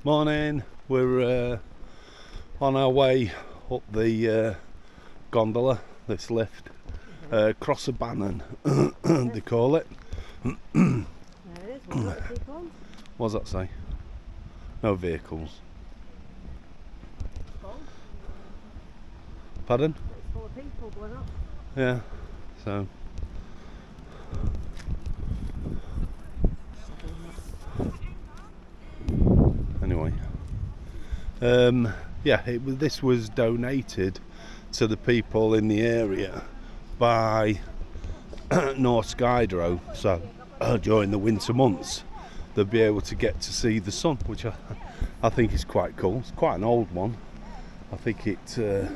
Morning. We're on our way up the gondola, this lift, Cross a Bannon, they call it. There it is. What does that say? No vehicles. Pardon? It's full of people going up. Yeah, so. Anyway, yeah, this was donated to the people in the area by Norsk Hydro, so during the winter months they'll be able to get to see the sun, which I think is quite cool. It's quite an old one. I think it, not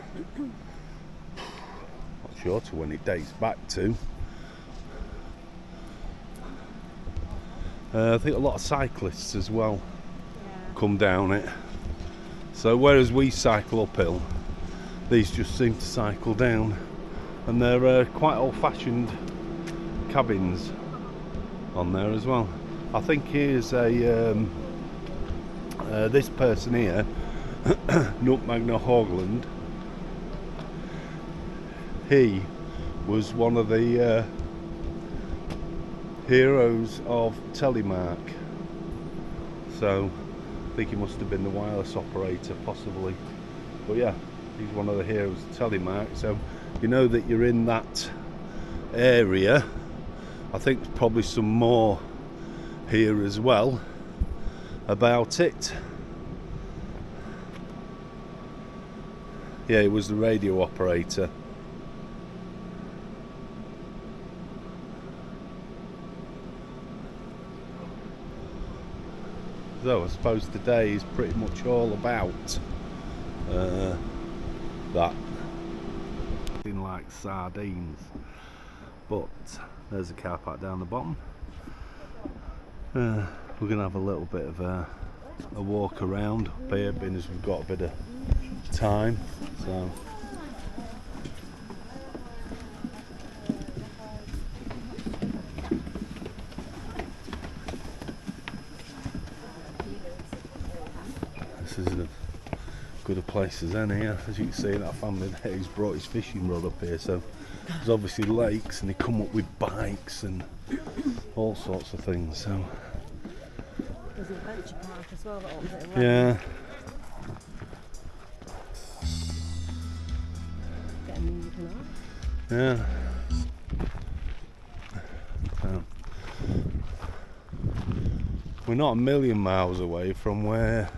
sure to when it dates back to. I think a lot of cyclists as well come down it. So whereas we cycle uphill, these just seem to cycle down, and they're quite old-fashioned cabins on there as well. I think here's a this person here, Nutmagna Hogland. He was one of the heroes of Telemark, so I think he must have been the wireless operator possibly, but yeah, he's one of the heroes of Telemark. So you know that you're in that area. I think there's probably some more here as well about it. Yeah, he was the radio operator. So I suppose today is pretty much all about that. Like sardines, but there's a car park down the bottom. We're gonna have a little bit of a walk around up here, being as we've got a bit of time. So this is as good a place as any. As you can see, that family there who's brought his fishing rod up here, so there's obviously lakes, and they come up with bikes and all sorts of things. So there's an adventure park as well that opens it around. Yeah. Getting music and all. Yeah. So we're not a million miles away from where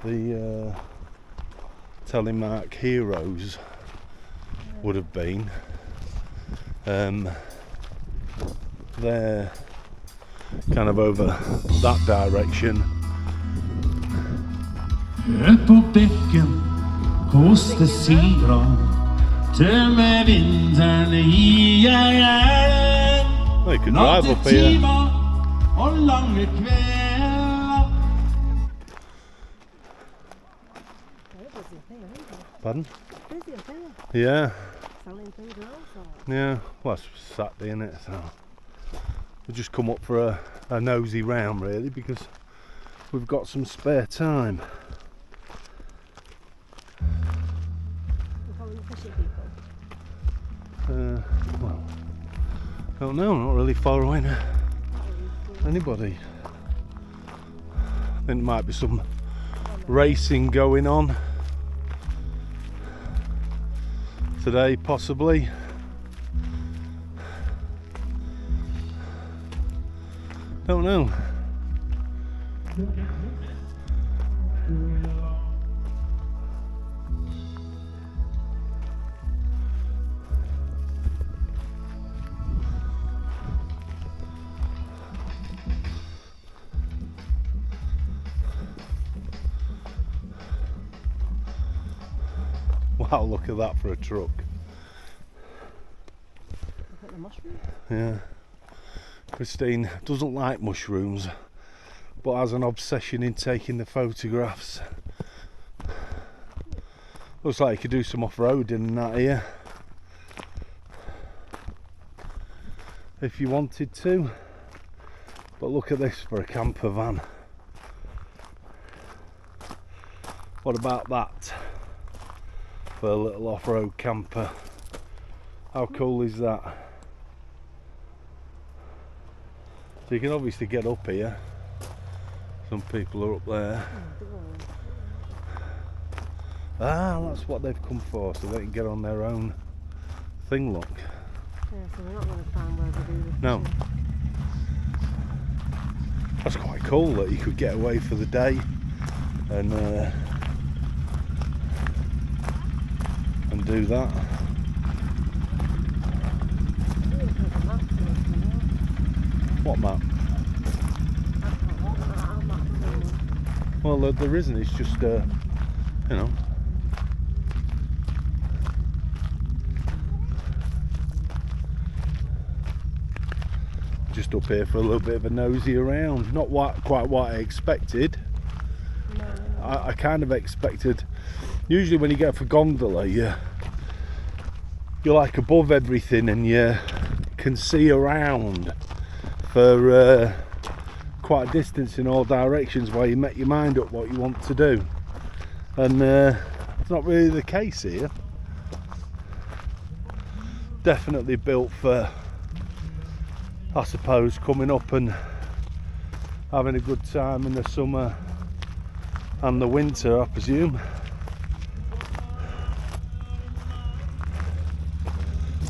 the Telemark heroes would have been. They're kind of over that direction. På bäcken koste sidra till med vintern i Well, you could drive up here. och långa kvällar. Pardon? Busy up here. Yeah. Selling things and all sorts. Yeah, well, it's Saturday, isn't it? So we'll just come up for a nosy round, really, because we've got some spare time. We're following the fishing people. Well, I don't know, not really following anybody. I think there might be some racing going on today, possibly. Don't know. Wow, look at that for a truck. Look at the mushroom. Yeah. Christine doesn't like mushrooms, but has an obsession in taking the photographs. Looks like you could do some off-roading in that here, if you wanted to. But look at this for a camper van. What about that for a little off-road camper? How cool is that? So you can obviously get up here. Some people are up there. Ah, that's what they've come for, so they can get on their own thing, look. Yeah, so we're not going to find where they do this. No. That's quite cool that you could get away for the day and do that. What map? Well, there isn't. It's just, you know. Just up here for a little bit of a nosy around. Not quite what I expected. I kind of expected. Usually, when you go for gondola, you're like above everything and you can see around for quite a distance in all directions while you make your mind up what you want to do. And it's not really the case here. Definitely built for, I suppose, coming up and having a good time in the summer and the winter, I presume.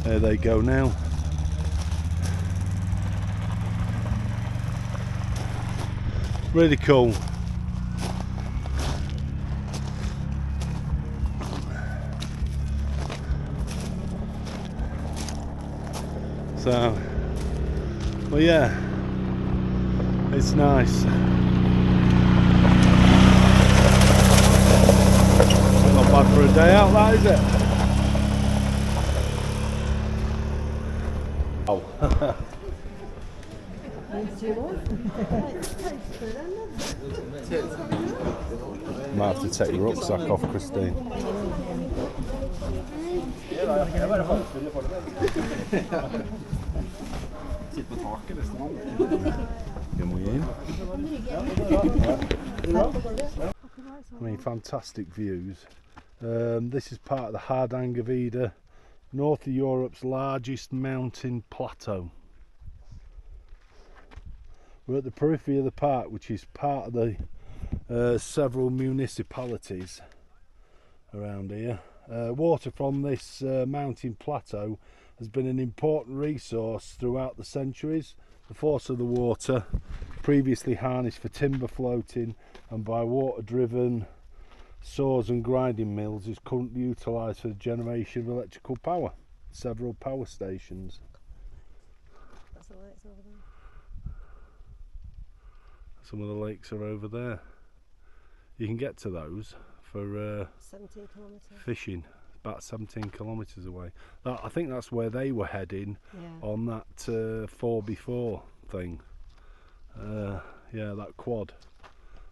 There they go now. Really cool. So, well, yeah, it's nice. Not bad for a day out, that is it? Oh. Might have to take your rucksack off, Christine. Can we in? I mean, fantastic views. This is part of the Hardangervidda, north of Europe's largest mountain plateau. We're at the periphery of the park, which is part of the several municipalities around here. Water from this mountain plateau has been an important resource throughout the centuries. The force of the water, previously harnessed for timber floating and by water-driven saws and grinding mills, is currently utilised for the generation of electrical power. Several power stations. That's the lights over there. Some of the lakes are over there. You can get to those for 17 kilometres. fishing, about 17 kilometres away. I think that's where they were heading, Yeah. on that 4x4 thing. Yeah, that quad.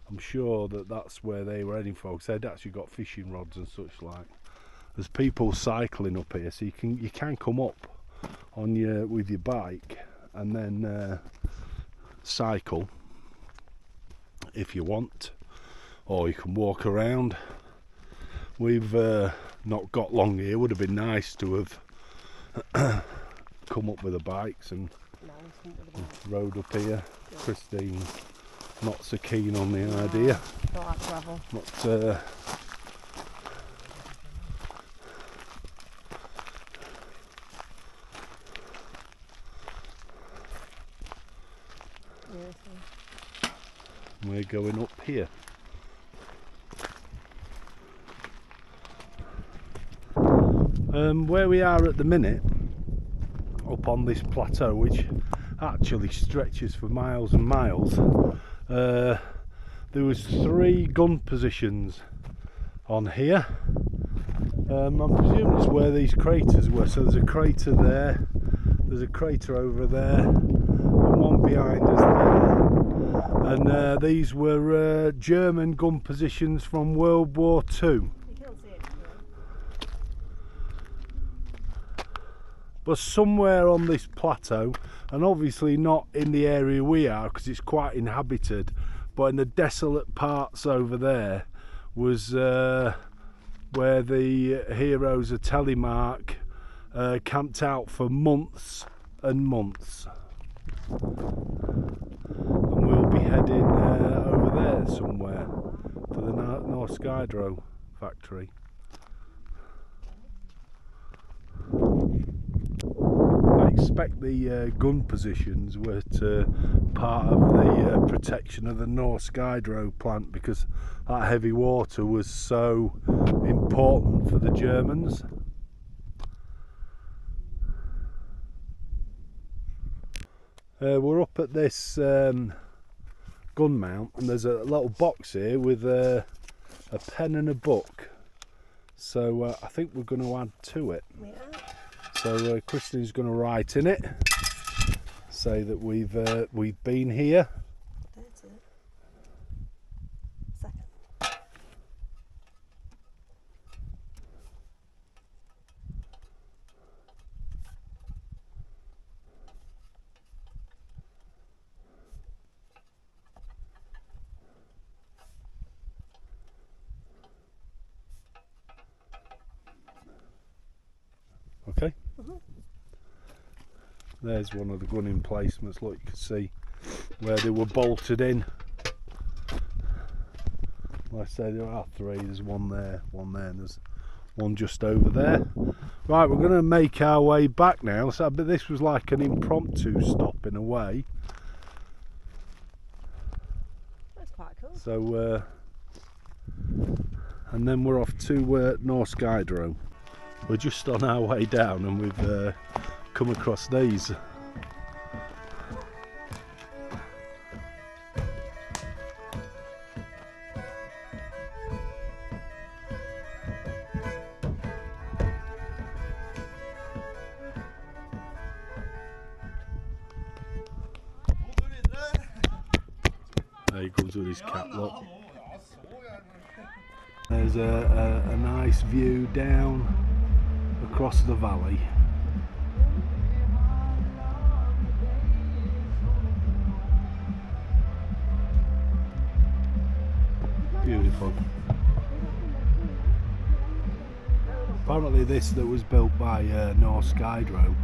I'm sure that's where they were heading for, because they'd actually got fishing rods and such like. There's people cycling up here, so you can come up on with your bike and then cycle if you want, or you can walk around. We've not got long here. Would have been nice to have come up with the bikes and rode up here. Christine's not so keen on the idea. Don't like gravel. But we're going up here. Where we are at the minute, up on this plateau, which actually stretches for miles and miles, there was 3 gun positions on here. I'm presuming it's where these craters were. So there's a crater there, there's a crater over there, and one behind us there. And these were German gun positions from World War II. But somewhere on this plateau, and obviously not in the area we are because it's quite inhabited, but in the desolate parts over there was where the heroes of Telemark camped out for months and months. And we'll be heading over there somewhere for the Norsk Hydro factory. I expect the gun positions were part of the protection of the Norsk Hydro plant, because that heavy water was so important for the Germans. We're up at this gun mount, and there's a little box here with a pen and a book. So I think we're going to add to it. We are. So Kristen's going to write in it, say that we've been here. That's it. Second. Okay. There's one of the gun emplacements. Look, you can see where they were bolted in. Like I say, there are three. There's one there, and there's one just over there. Right, we're going to make our way back now. So, but this was like an impromptu stop in a way. That's quite cool. So, and then we're off to Norsk Hydro. We're just on our way down, and we've come across these. There he comes with his cat, look. There's a nice view down across the valley. Beautiful. Apparently this that was built by Norsk Hydro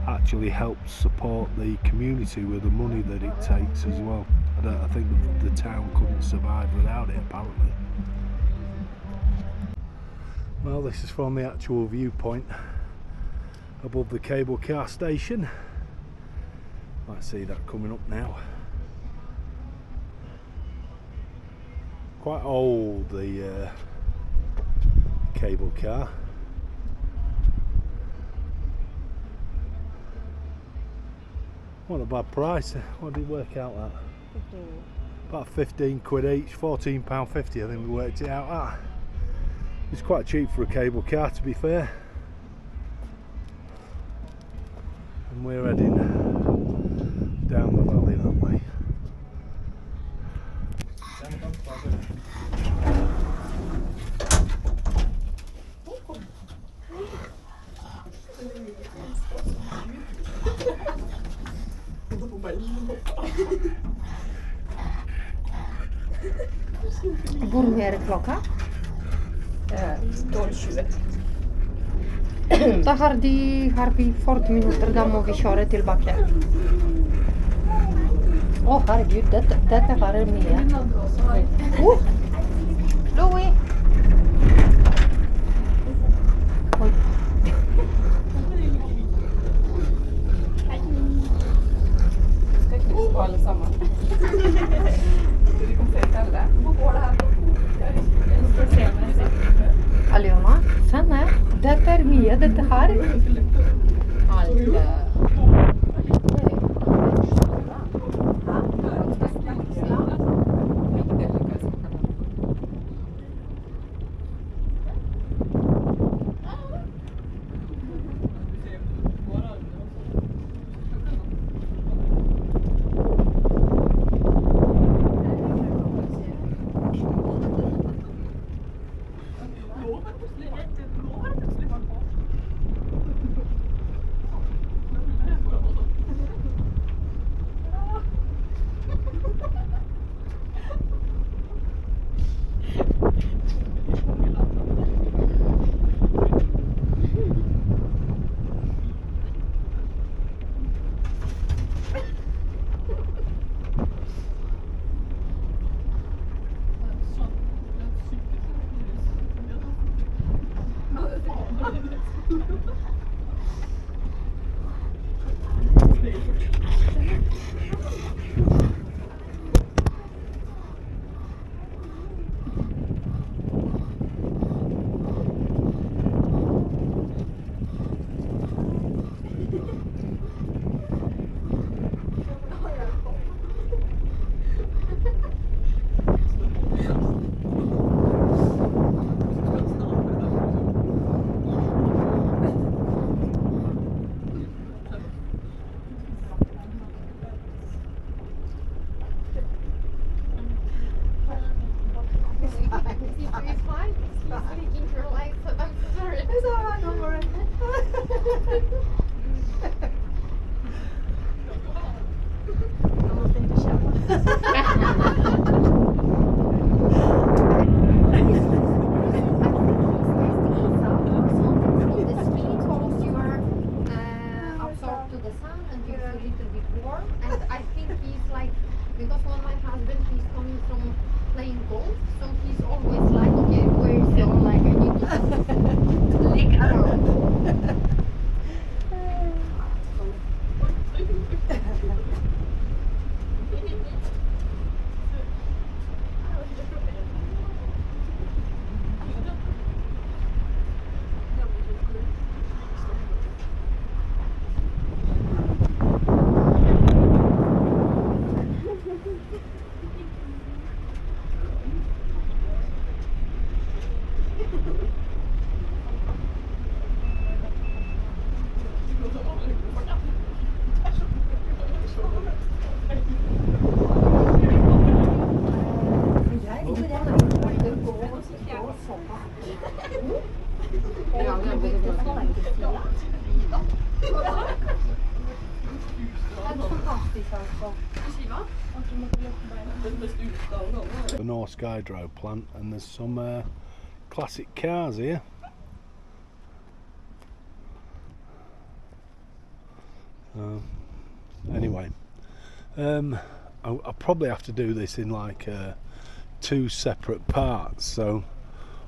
actually helps support the community with the money that it takes as well. I think the town couldn't survive without it, apparently. Well, this is from the actual viewpoint above the cable car station. Might see that coming up now. Quite old, the cable car. What a bad price. What did it work out at? 15. About 15 quid each, £14.50 I think we worked it out at. It's quite cheap for a cable car, to be fair. And we're heading down the valley that way. Hvor är klockan? 12:20. Da har vi 40 minutter, da må vi kjøre tilbake. Å herregud, dette her er mye. Louis! Oi. Ska ikke vi på alle sammen? Vi kommer til å telle. Hvor går det her? Jeg skal se om jeg ser. Aliona, se ned. Dette er mye, dette her. Speaking your life, I'm sorry. It's alright, don't worry. I'm not in the shower. Absorbed to the sun and you're a little bit warm, and I think he's like, because when my husband, he's coming from playing golf, so he's always like, okay, where is your, like, I need to lick around. The Norsk hydro plant, and there's some classic cars here. Anyway, I'll probably have to do this in like 2 separate parts. So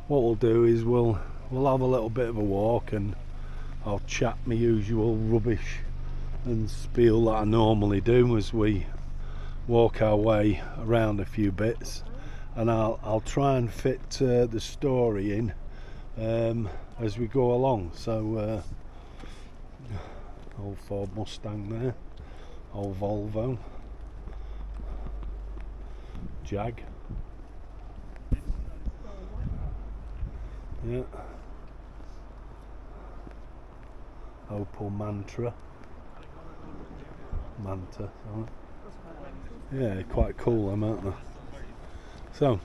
what we'll do is we'll have a little bit of a walk, and I'll chat my usual rubbish and spiel that I normally do as we walk our way around a few bits, and I'll try and fit the story in as we go along. So old Ford Mustang there, old Volvo, Jag, yeah, Opel Manta, sorry. Yeah, quite cool them, aren't they? So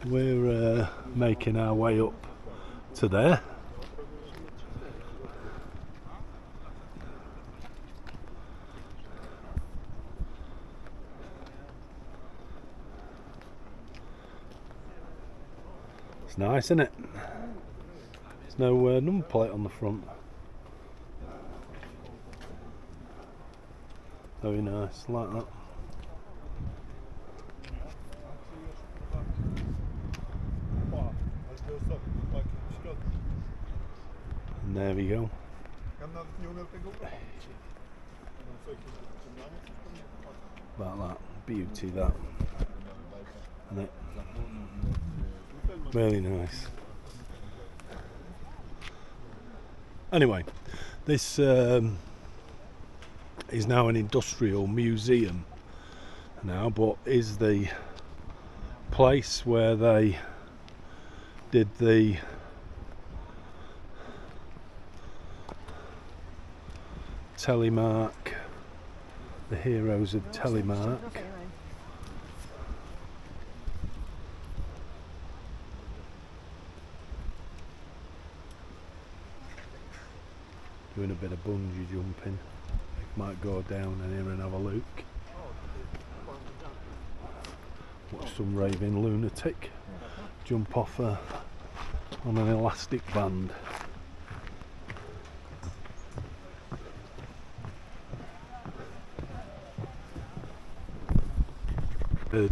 we're making our way up to there. It's nice, isn't it? There's no number plate on the front. Very nice, like that. And there we go. About that. Beauty, that. Isn't it? Really nice. Anyway, this is now an industrial museum now, but is the place where they did the Telemark, the heroes of Telemark. Doing a bit of bungee jumping. Might go down in here and have a look. Watch some raving lunatic jump off on an elastic band.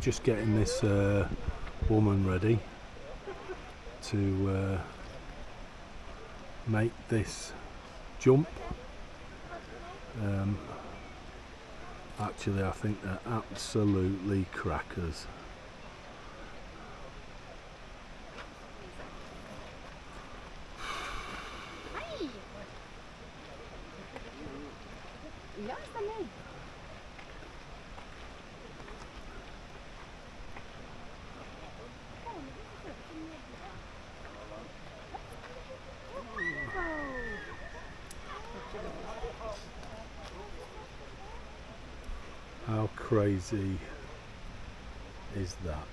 Just getting this woman ready to make this jump. Actually, I think they're absolutely crackers. How crazy is that?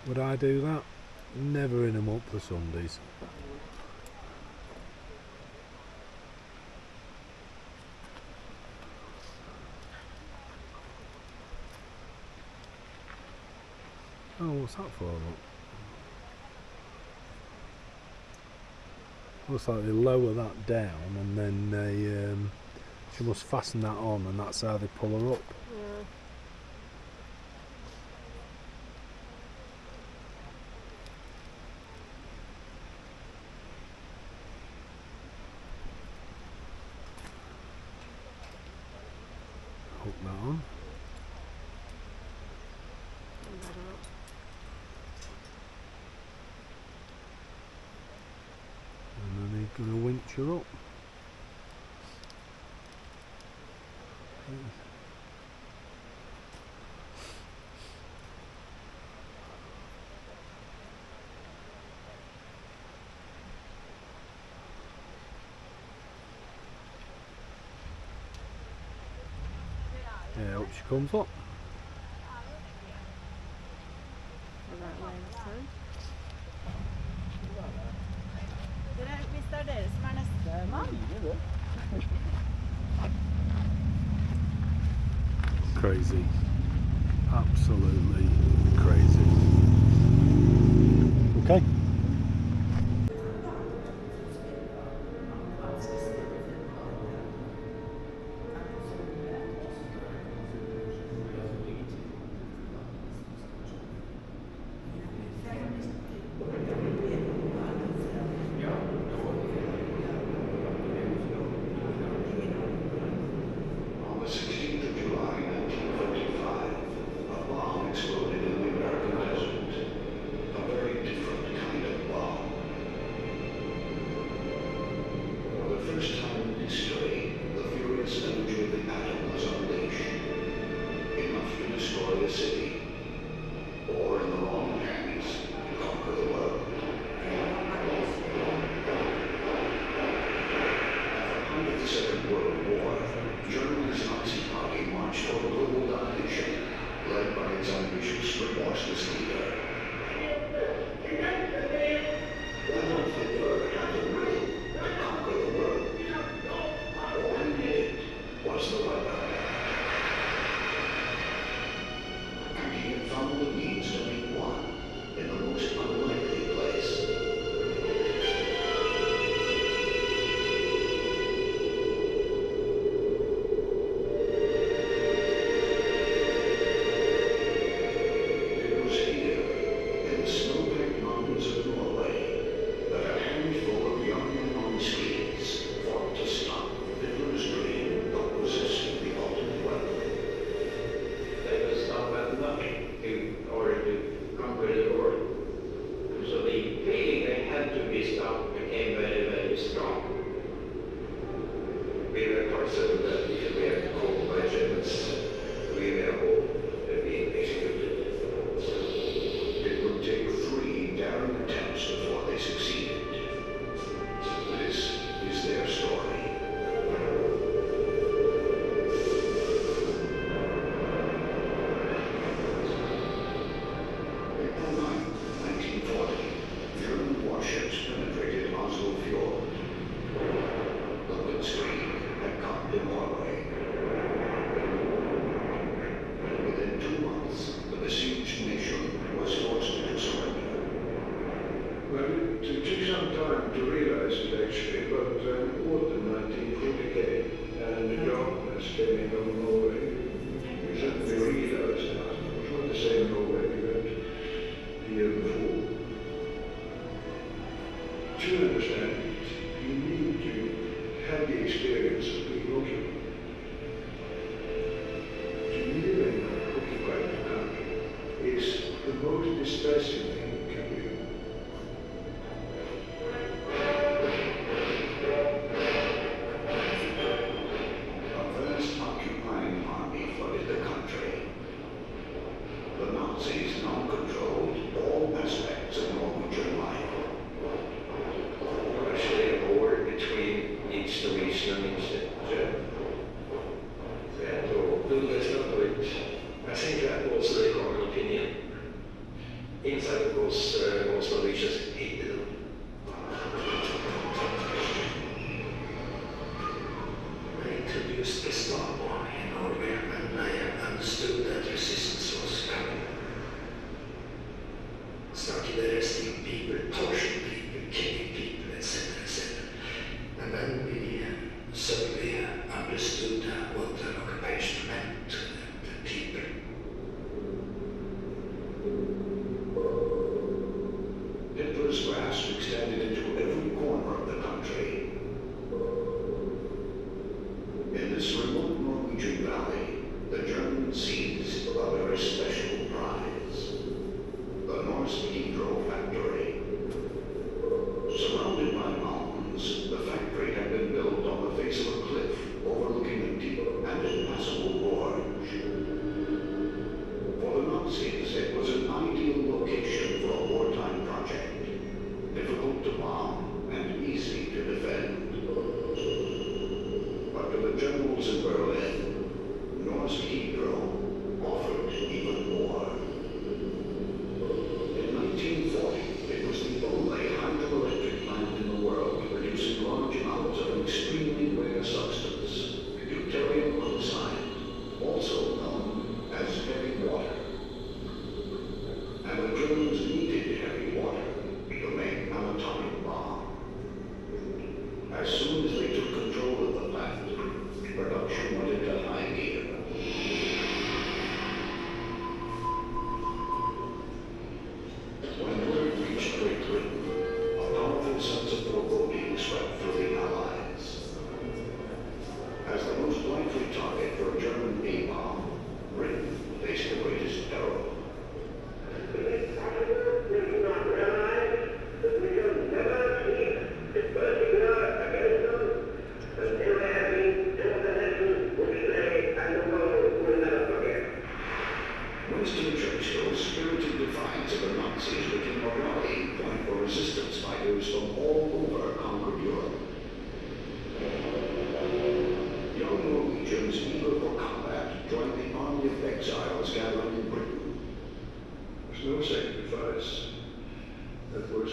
Would I do that? Never in them up for Sundays. Oh, what's that for? Look. Looks like they lower that down and then they she must fasten that on, and that's how they pull her up. Yeah. Hook that on. And then he's going to winch her up. Yeah, up she comes up. The right way this time. Hvis det er dere som er neste mann. Crazy. Absolutely crazy. Okay. On the 16th of July, 1945, a bomb exploded in the American desert. A very different kind of bomb. For the first time in history, the furious energy of the atom was unleashed. Enough to destroy a city, or in the wrong hands, to conquer the world. At the height of the Second World War, Germany's Nazi Party marched for global domination, led by its ambitious but remorseless leader. Adolf Hitler had the will to conquer the world. All he needed was the weapon. And he had found the means to make one in the most unlikely place. It was here, in the snow-capped mountains of Norway, that a handful of young Norskies fought to stop Hitler's dream of possessing the ultimate weapon. They could stop at nothing in order to conquer the world. So the feeling they had to be stopped became very, very strong. We were concerned that if we had caught by Germans, we were all being executed. It would take 3 daring attempts before they succeeded. This is their story. April 9, 1940, German warships penetrated Oslo Fjord. The blitzkrieg had come to Norway. Within 2 months, the besieged nation was forced to surrender. Well, it took some time to realize it actually, but autumn 1940 came and the darkness came in over Norway. We suddenly realized that it was not the same Norway we had the year before. To understand it, you need to have the experience of being occupied. To live in an occupied country is the most distressing thing you can do. A vast occupying army flooded the country. The Nazis now controlled all aspects of Norwegian life. Actually, a war between each Norwegian and each German. They had to build this up with, I think that was the common opinion inside As soon as they took control of the plant, production went into high gear. When word reached Great Britain, a powerful sense of foreboding swept through the Allies. As the most likely target for a German A-bomb, Britain faced the greatest peril. Winston Churchill's spirited defiance of the Nazis became a rallying point for resistance fighters from all over conquered Europe. Young Norwegians eager for combat joined the army of exiles gathering in Britain. There's no sacrifice that was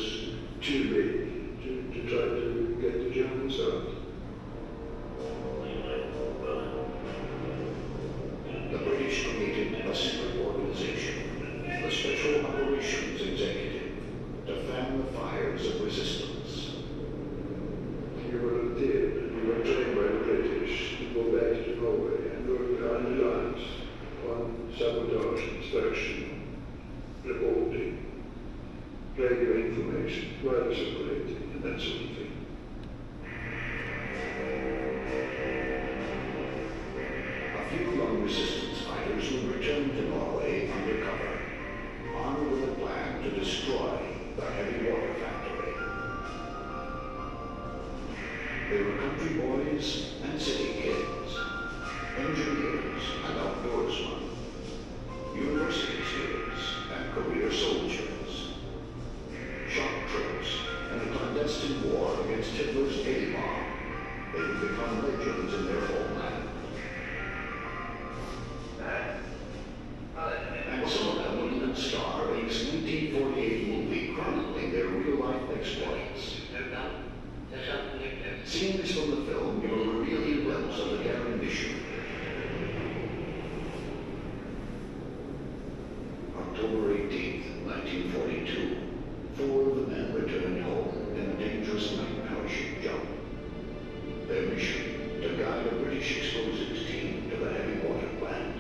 too big to try to get the Germans out. The British created a secret organization, the Special Operations Executive, to fan the fires of resistance. You volunteered, you were trained by the British to go back to Norway and work behind the lines on sabotage, instruction, reporting, radio information, wireless operating, and that sort of thing. A few young resistance fighters would return to Norway undercover, armed with a plan to destroy the heavy water factory. They were country boys and city kids, engineers and outdoorsmen, university students and career soldiers, shock troops in a clandestine war against Hitler's A-bomb. They would become legends in their homeland. And some of them would even star in this 1948 movie chronicling their real-life exploits. Scenes from the film give a revealing glimpse of the daring mission. October 18th, 1942, 4 of the men returned home in a dangerous night parachute jump. Their mission, to guide a British explosives team to the heavy water plant.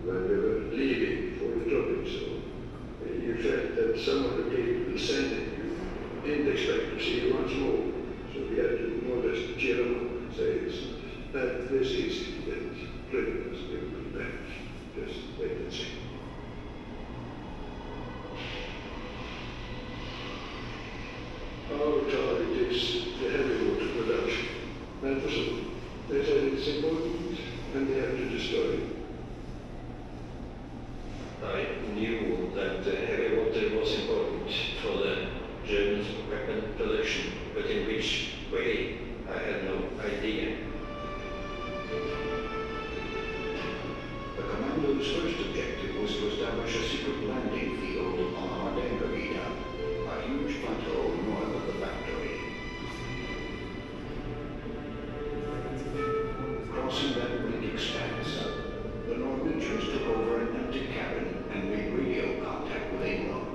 When they were leaving for the dropping zone, you felt that some of the people sending you didn't expect to see you once more. So we had to more or less cheer them up and say that this is easy to get prisoners, they will come back. Just wait and see. Our target is the heavy water production. That was all. They said it's important and they have to destroy it. I knew that heavy water was important for the German weapon production, but in which way, I had no idea. The commando's first objective was to establish a secret landing field on Hardangervidda, a huge plateau north of the factory. Crossing that bleak expanse, the Norwegians took over an empty cabin and made radio contact with England.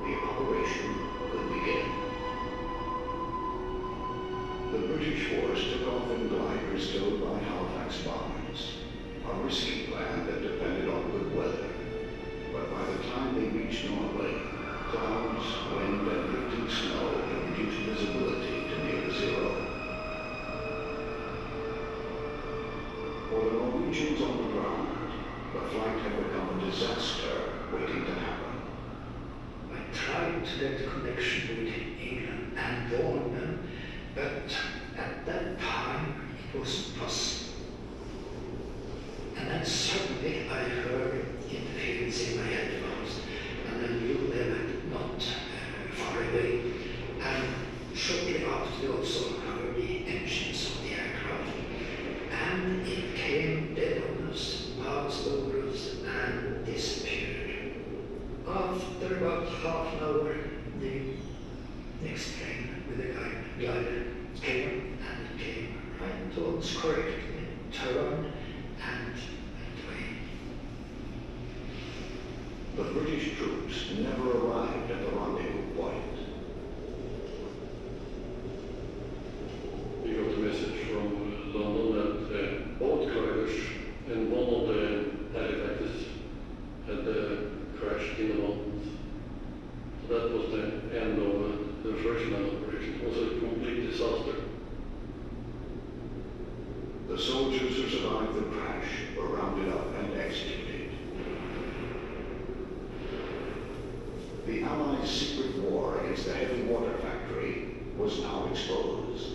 The operation could begin. The British force took off in gliders towed by Halifax bombers, a risky plan that depended on good weather. But by the time they reached Norway, clouds, wind, and drifting snow had reduced visibility to near zero. For the Norwegians on the ground, the flight had become a disaster waiting to happen. I tried to get a connection with England and warn them, but at that time it wasn't possible. And then suddenly I heard interference in my headphones, and I knew they were not far away. And shortly after, we also heard the engines of the aircraft, and it came dead on us, passed over us, and disappeared. After about half an hour, the next plane with a glider came, and it came right towards correctly, turned, and went away. The British troops never arrived at the rendezvous point. version of operation was a complete disaster. The soldiers who survived the crash were rounded up and executed. The Allies' secret war against the heavy water factory was now exposed.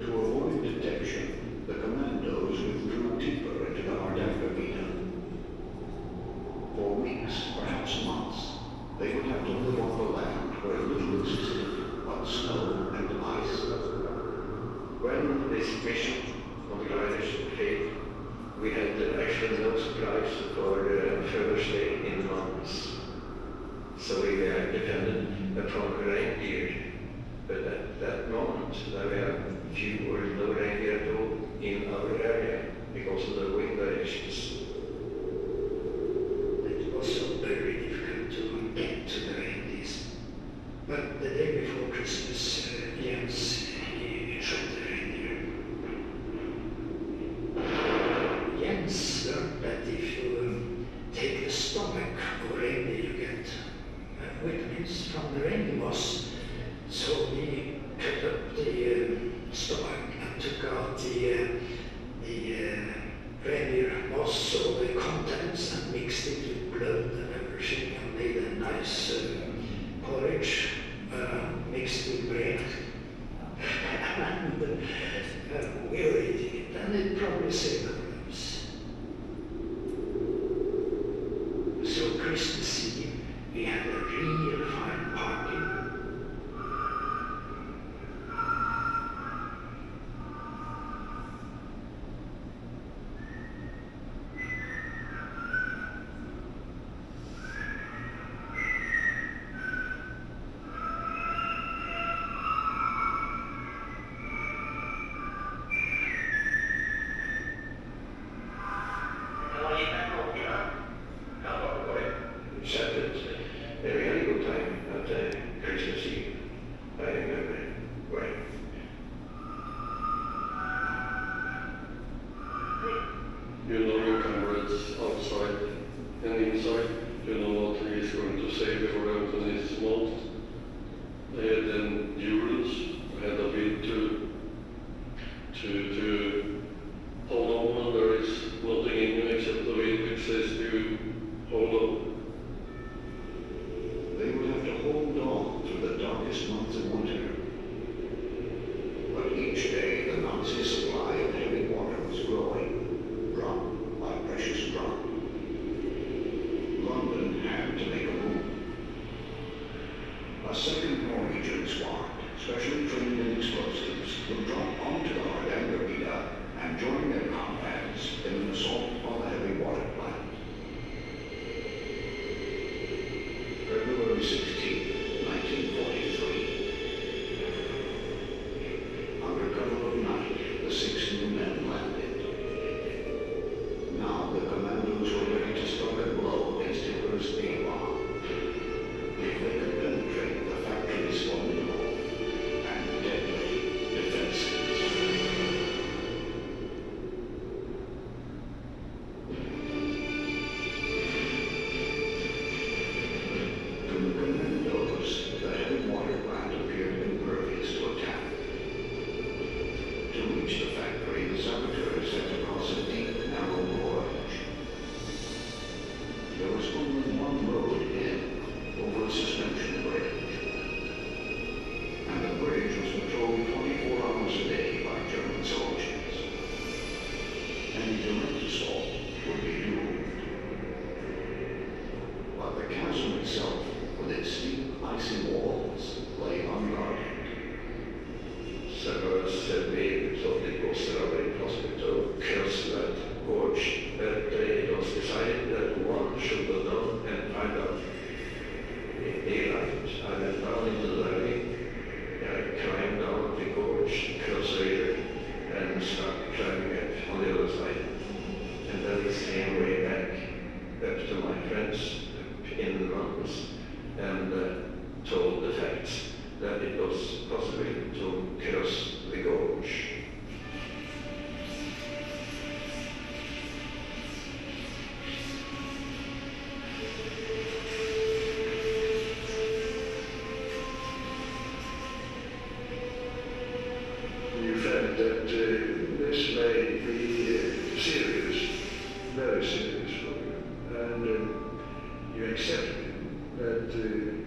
To avoid detection, the commandos withdrew deeper into the Hardangervidda. For weeks, perhaps months, they would have to live on the land where little existed but snow and ice. When this mission on the gliders failed, we had actually no supplies for further stay in the mountains. So we were dependent upon reindeer. But at that moment, there were few or no reindeer at all in our area because of the wind directions. It was so very difficult to get to the reindeers. But the day before Christmas, Jens, he shot the reindeer. Jens learned that if you take the stomach of a reindeer, you get vitamins from the reindeer moss. So we cut up the stomach and took out the reindeer moss, all the contents, and mixed it with blood and everything, and made a nice porridge mixed with bread. And we were eating it, and it probably saved our lives. So Christmas Eve, we had a real fine party. Except that we had a good time at Christmas Eve. I remember well. You know your comrades outside and inside. You know what he is going to say before they open his mouth. They had endurance. They had a will to hold on when there is nothing in you except the will which says to hold on. They would have to hold on through the darkest months of winter. But each day, the Nazi supply of heavy water was growing, drop by precious drop. London had to make a move. A second Norwegian squad, specially trained in explosives, would drop onto the Hardangervidda and join their comrades in an assault on the heavy water plant. February 16, 1943. Under cover of night, the 6 new men landed. Now the commandos were ready to strike a blow against Hitler's A-bomb. If they could penetrate the factory's formidable and deadly defenses. To the commandos, the heavy water plant appeared impervious to attack. To reach the factory, the saboteurs had to cross a deep, narrow gorge. There was only one road in, over a suspension bridge. And the bridge was patrolled 24 hours a day by German soldiers. Any direct assault would be doomed. But the chasm itself, with its steep, icy walls, lay unguarded. Several said we thought it was very possible to cross that gorge, but it was decided that one should go down and find out. In daylight, I went down into the valley. I climbed down the gorge, crossed the river, and started climbing up on the other side. And then the same way back up to my friends in the mountains, and told the facts that it was possible to cross the gorge. fact that this may be serious, very serious for you, and you accept that you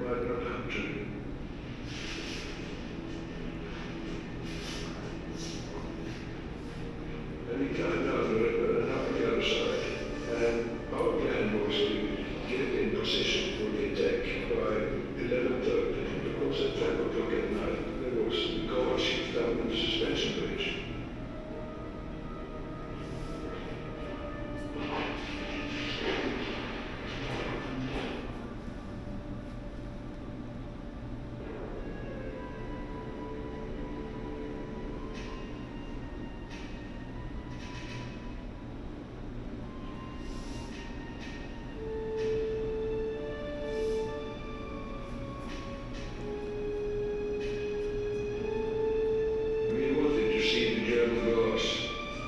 might not have to. And he climbed down and up the other side, and our plan was to get in position for the attack by 11:30, because at 5 o'clock at night there was guard shift down on the suspension bridge. We wanted to see the German guards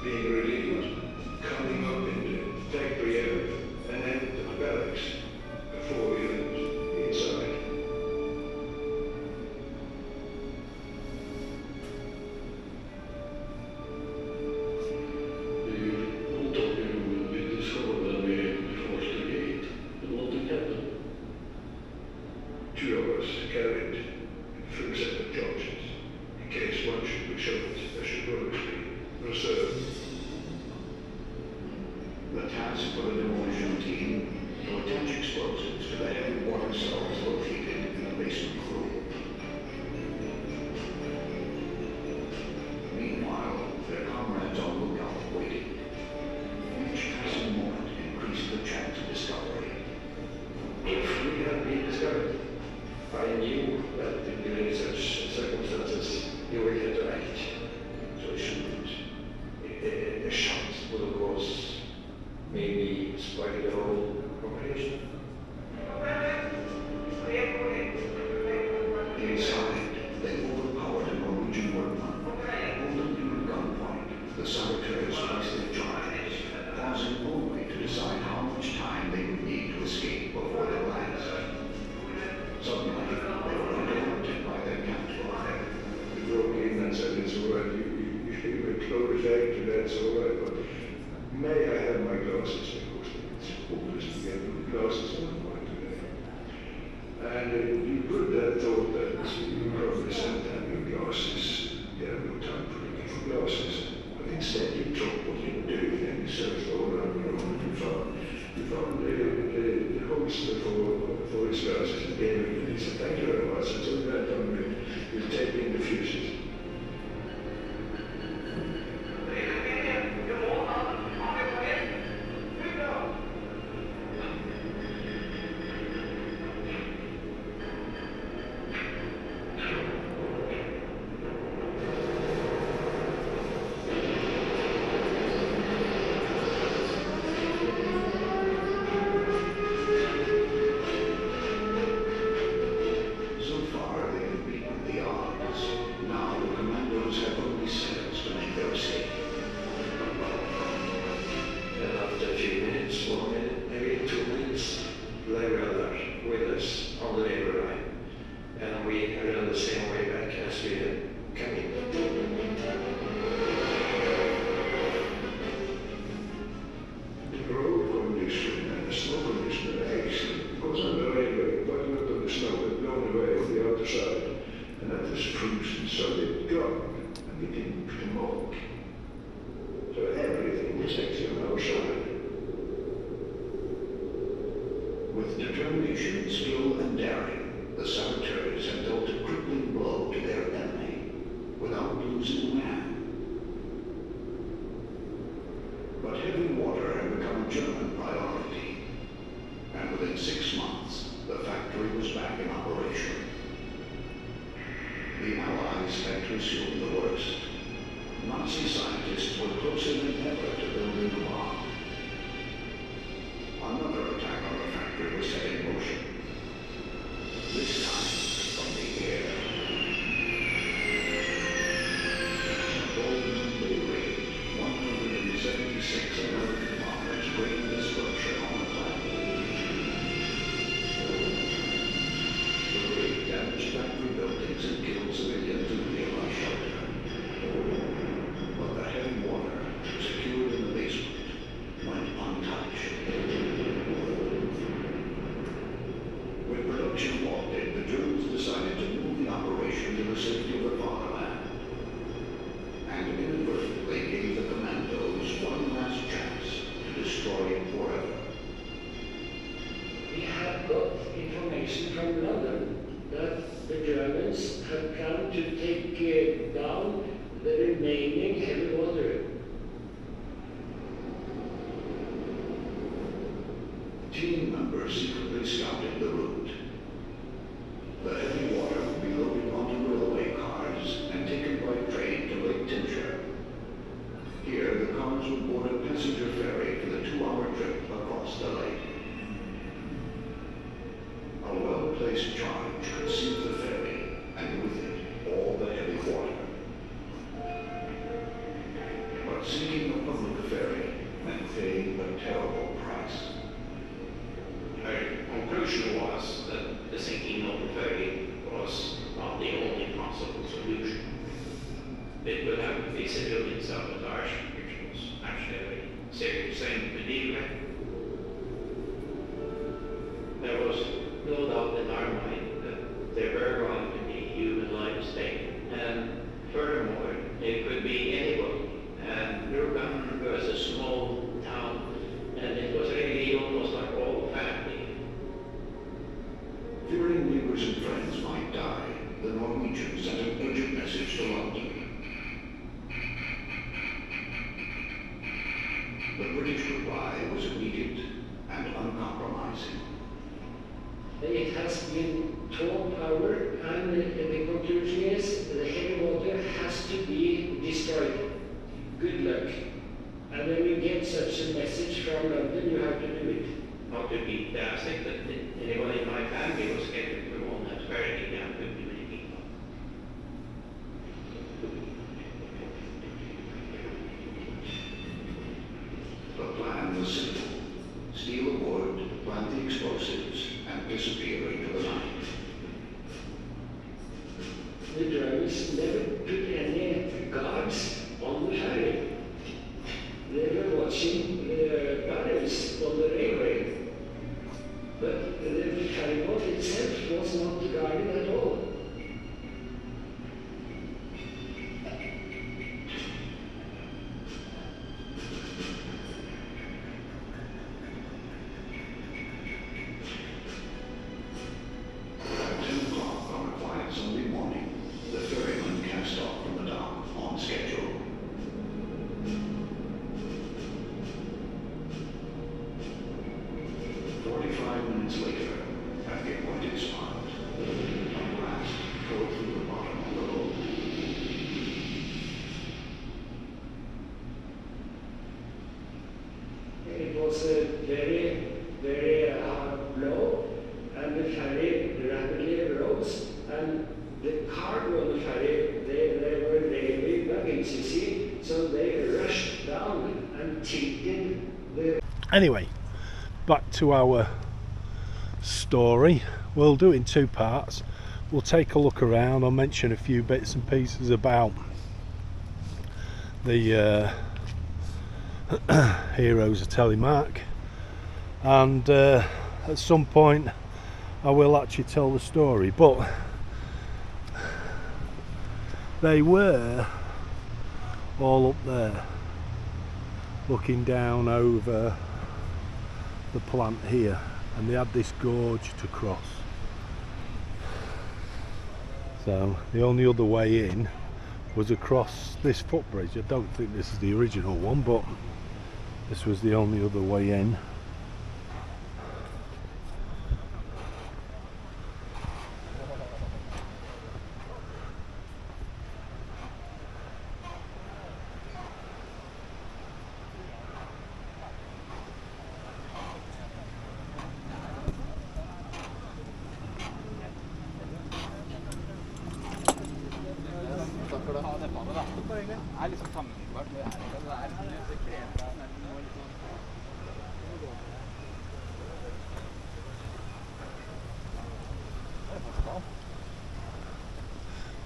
being relieved, coming up in the factory area, and then to the barracks before we went inside. Vi mottog ju lite skada med första gate. Men någonting hände. Two of us carried a full set of charges, in case one should be shot. There should always be reserve. The task for the demolition team to attach explosives to the heavy water cells located in the basement room. Meanwhile, their comrades on lookout waited. Each passing moment increased the chance of discovery. If we had been discovered, I knew that during such circumstances you will have to act. So shouldn't a shot would of course maybe spoil the whole operation. Inside, they overpowered a Norwegian workman. Holding him at gunpoint, the saboteurs pressed their charges, pausing only to decide how much time they would need to escape before the blast. Suddenly, they were interrupted by their captor. We broke in and said, it's all right, you were close to that's all right, but may I have my glasses? Because it's hopeless to get the glasses on point today. And you could have thought that you probably sent them your glasses. You have no time for looking for glasses. But instead you took what you were doing and you searched all around the room and you found the holster for his glasses and gave him. And he said, thank you very much. And so that done, we'll take in the fuses. So far, they had beaten the odds. Now, the commandos have only seconds to make their escape. And after a few minutes, 1 minute, maybe 2 minutes, they were there with us on the neighbor line. And we ran the same way back as we had come in. The road condition and the snow condition are excellent, because on the railway, quite a lot of the snow had blown away on the outer side, and that was frozen solid ground, and we didn't promote. So everything was actually on our side. With determination, skill, and daring, the saboteurs have dealt a crippling blow to their enemy without losing a man. But heavy water had become a German priority, and within 6 months, the factory was back in operation. The Allies had to assume the worst. Nazi scientists were closer than ever to building the bomb. Another attack on the factory was set in motion. This time from the air. Golden Bay Raid, 176 American bombers raided destruction on the planet. The raid damaged factory buildings and killed civilians in nearby shelters. drivers have planned to take down the remaining heavy water. Team members secretly scouted the route. The heavy water will be loaded onto railway cars and taken by train to Lake Timshire. Here, the cars will board a passenger ferry for the 2-hour trip across the lake. A well-placed charge could sink the ferry, and with it, all the heavy water. But sinking a public ferry meant paying a terrible price. Our conclusion was that the sinking of the ferry was not the only possible solution. It would have a civilian sabotage, which was actually a very serious thing to deal with. There was no doubt in our mind that there were going to be human lives taken, and furthermore, it could be anybody. And Durban was a small town, and it was really almost like all family. Fearing neighbors and friends might die, the Norwegians sent an urgent message to London. The British reply was immediate and uncompromising. It has been 12 hours, and the conclusion is the heavy water has to be destroyed. Good luck. And when you get such a message from London, you have to do it. Not to be drastic, but anyone in my family was scheduled to go on that ferry down with many people. The plan was simple. Steal aboard, plant the explosives, and disappear into the night. The drivers never put any guards on the ferry. They were watching the barrels on the railway. But the ferry boat itself was not guarded at all. At 10 o'clock on a quiet Sunday morning, the ferryman cast off from the dock on schedule. Later, at the appointed spot, a blast tore through the bottom of the boat. It was a very, very hard blow, and the ferry rapidly rose, and the cargo on the ferry, they were railway wagons, you see, so they rushed down and tilted the... Anyway, back to our story. We'll do it in 2 parts. We'll take a look around. I'll mention a few bits and pieces about the heroes of Telemark, and at some point I will actually tell the story, but they were all up there looking down over the plant here, and they had this gorge to cross. So the only other way in was across this footbridge. I don't think this is the original one, but this was the only other way in.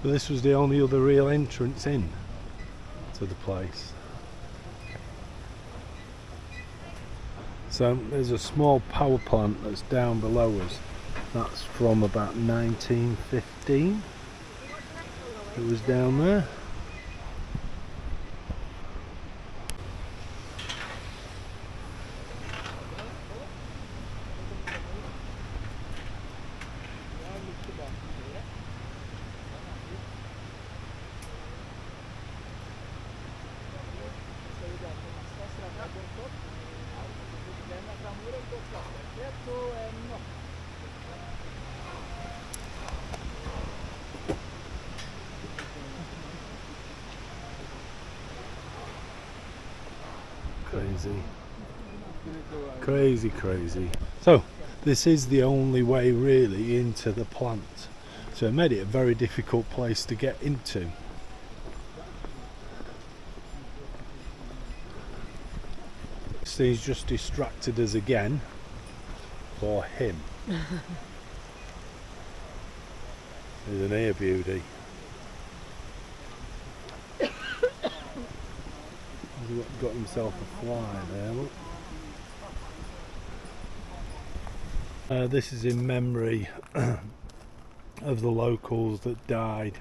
But this was the only other real entrance in to the place. So there's a small power plant that's down below us. That's from about 1915. It was down there. crazy. Crazy, crazy. So, this is the only way really into the plant. So it made it a very difficult place to get into. So he's just distracted us again for him. There's an ear beauty. He's got himself a fly there, look. This is in memory of the locals that died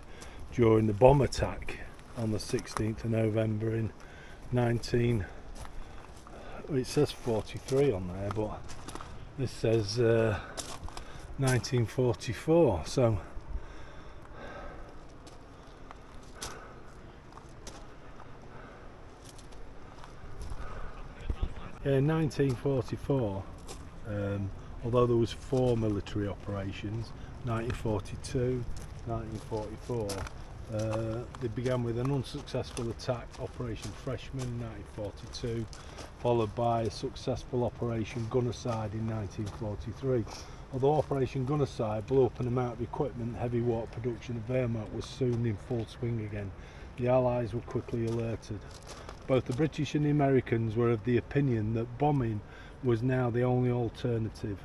during the bomb attack on the 16th of November in it says 43 on there, but this says 1944, so yeah, in 1944, although there was 4 military operations, 1942, 1944, they began with an unsuccessful attack, Operation Freshman in 1942, followed by a successful Operation Gunnerside in 1943. Although Operation Gunnerside blew up an amount of equipment, heavy water production of Wehrmacht was soon in full swing again. The Allies were quickly alerted. Both the British and the Americans were of the opinion that bombing was now the only alternative.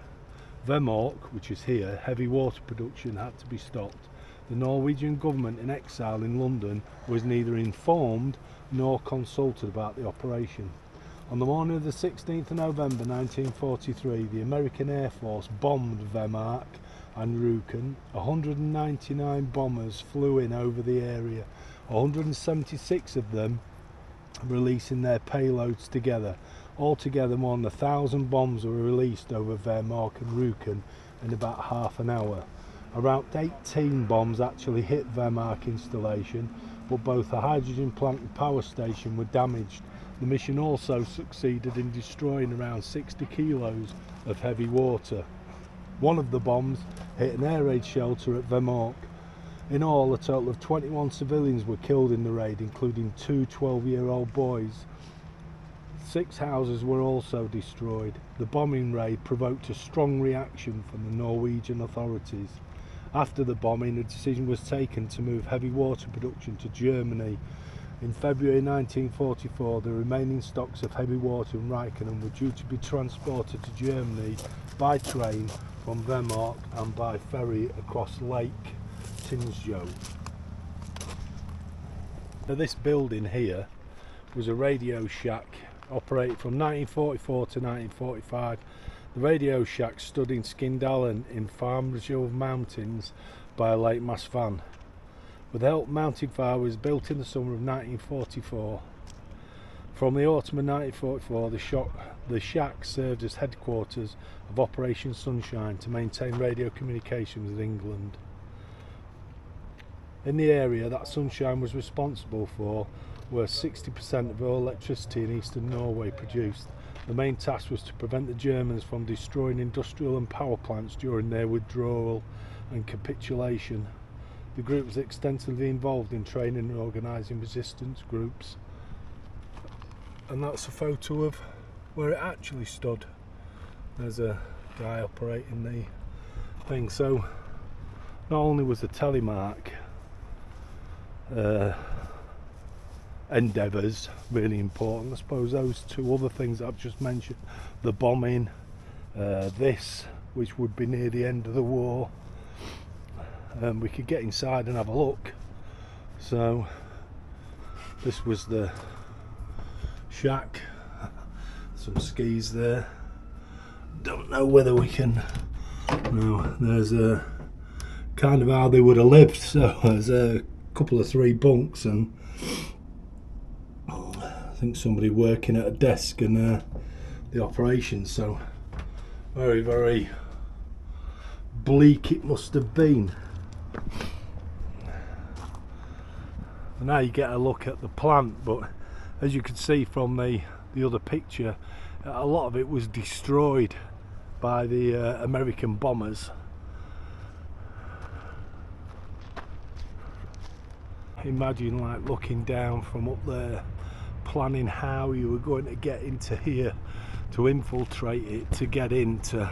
Wehrmacht, which is here, heavy water production had to be stopped. The Norwegian government in exile in London was neither informed nor consulted about the operation. On the morning of the 16th of November 1943, the American Air Force bombed Wehrmacht and Rücken. 199 bombers flew in over the area, 176 of them releasing their payloads together. Altogether, more than 1,000 bombs were released over Wehrmacht and Rücken in about half an hour. Around 18 bombs actually hit Wehrmacht installation, but both the hydrogen plant and power station were damaged. The mission also succeeded in destroying around 60 kilos of heavy water. One of the bombs hit an air raid shelter at Wehrmacht. In all, a total of 21 civilians were killed in the raid, including 2 12-year-old boys. 6 houses were also destroyed. The bombing raid provoked a strong reaction from the Norwegian authorities. After the bombing, a decision was taken to move heavy water production to Germany. In February 1944, the remaining stocks of heavy water in Rücken were due to be transported to Germany by train from Wehrmacht and by ferry across Lake Tinzhou. Now, this building here was a radio shack operated from 1944 to 1945. The radio shack stood in Skindalen in Farmsjø Mountains by Lake Masvan. With help, mountain fire was built in the summer of 1944. From the autumn of 1944, the shack served as headquarters of Operation Sunshine to maintain radio communications with England. In the area that Sunshine was responsible for, where 60% of all electricity in eastern Norway produced. The main task was to prevent the Germans from destroying industrial and power plants during their withdrawal and capitulation. The group was extensively involved in training and organising resistance groups. And that's a photo of where it actually stood. There's a guy operating the thing. So not only was the telemark endeavours really important, I suppose those 2 other things that I've just mentioned, the bombing, this, which would be near the end of the war, we could get inside and have a look. So this was the shack, some skis there. Don't know whether we can, no, there's a kind of how they would have lived. So there's a couple of 3 bunks and I think somebody working at a desk and the operation. So very, very bleak it must have been. And now you get a look at the plant, but as you can see from the other picture, a lot of it was destroyed by the American bombers. Imagine like looking down from up there, planning how you were going to get into here to infiltrate it, to get in to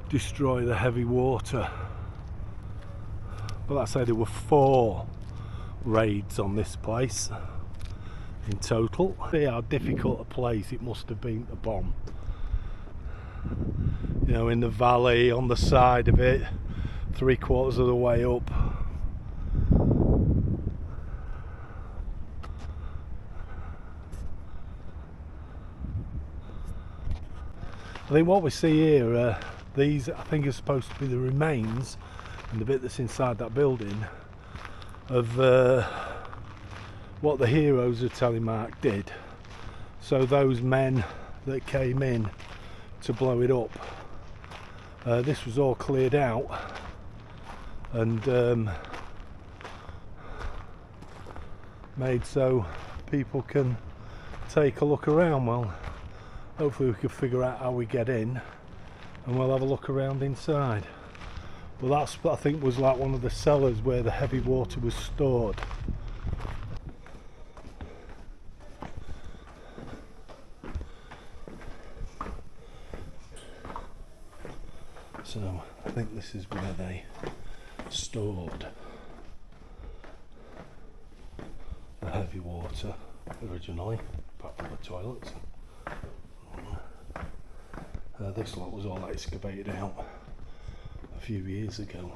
destroy the heavy water. But like I say, there were 4 raids on this place in total. See how difficult a place it must have been to bomb. You know, in the valley, on the side of it, 3/4 of the way up. I think what we see here, these I think are supposed to be the remains, and the bit that's inside that building, of what the heroes of Telemark did. So those men that came in to blow it up, this was all cleared out and made so people can take a look around. Well, hopefully we can figure out how we get in, and we'll have a look around inside. Well, that's, I think, was like one of the cellars where the heavy water was stored. So I think this is where they stored the heavy water originally, apart from the toilets. This lot was all excavated out a few years ago.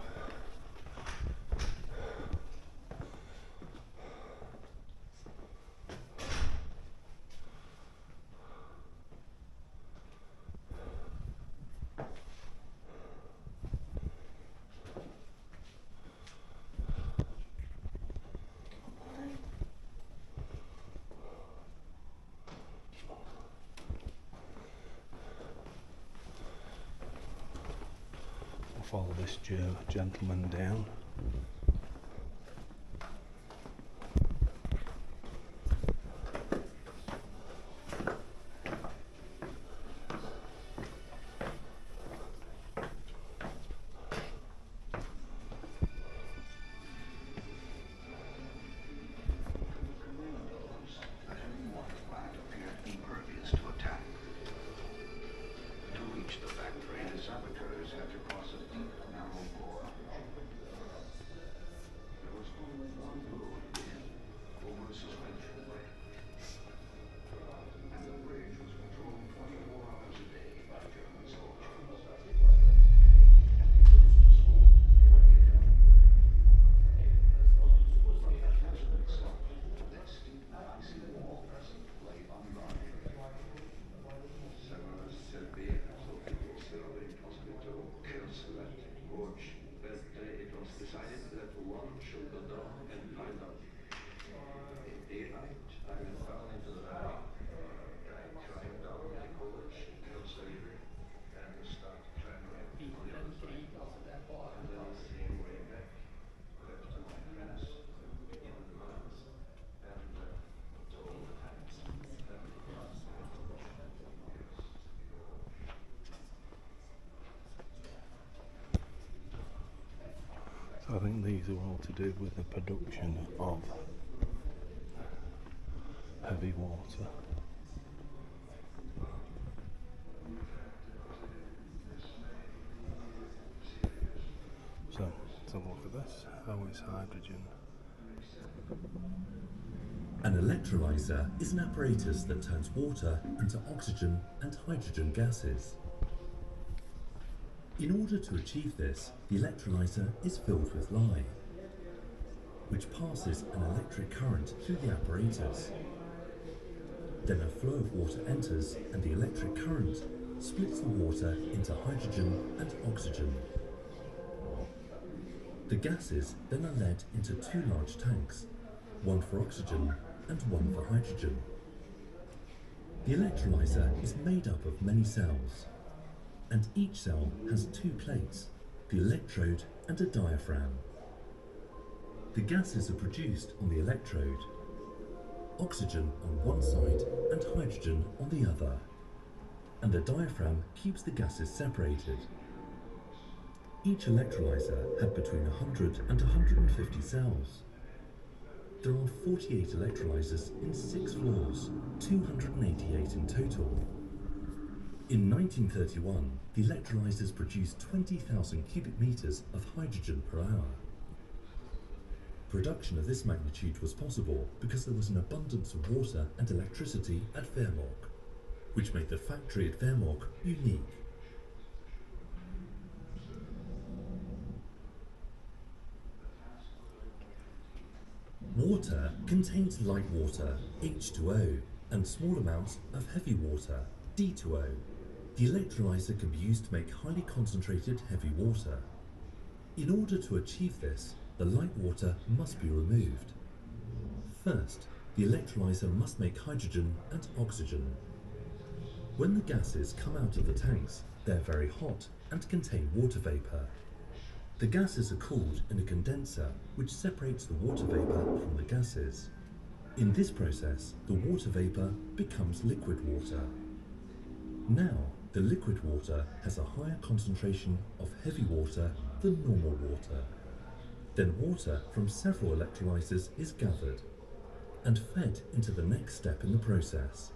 Follow this gentleman down. I think these are all to do with the production of heavy water. So, let's have a look at this. Oh, it's hydrogen. An electrolyser is an apparatus that turns water into oxygen and hydrogen gases. In order to achieve this, the electrolyser is filled with lye, which passes an electric current through the apparatus. Then a flow of water enters, and the electric current splits the water into hydrogen and oxygen. The gases then are led into 2 large tanks, one for oxygen and one for hydrogen. The electrolyser is made up of many cells, and each cell has 2 plates, the electrode and a diaphragm. The gases are produced on the electrode, oxygen on one side and hydrogen on the other, and the diaphragm keeps the gases separated. Each electrolyser had between 100 and 150 cells. There are 48 electrolyzers in 6 floors, 288 in total. In 1931, the electrolyzers produced 20,000 cubic meters of hydrogen per hour. Production of this magnitude was possible because there was an abundance of water and electricity at Vermork, which made the factory at Vermork unique. Water contains light water, H2O, and small amounts of heavy water, D2O. The electrolyzer can be used to make highly concentrated heavy water. In order to achieve this, the light water must be removed. First, the electrolyzer must make hydrogen and oxygen. When the gases come out of the tanks, they're very hot and contain water vapor. The gases are cooled in a condenser which separates the water vapor from the gases. In this process, the water vapor becomes liquid water. Now, the liquid water has a higher concentration of heavy water than normal water. Then water from several electrolyzers is gathered and fed into the next step in the process.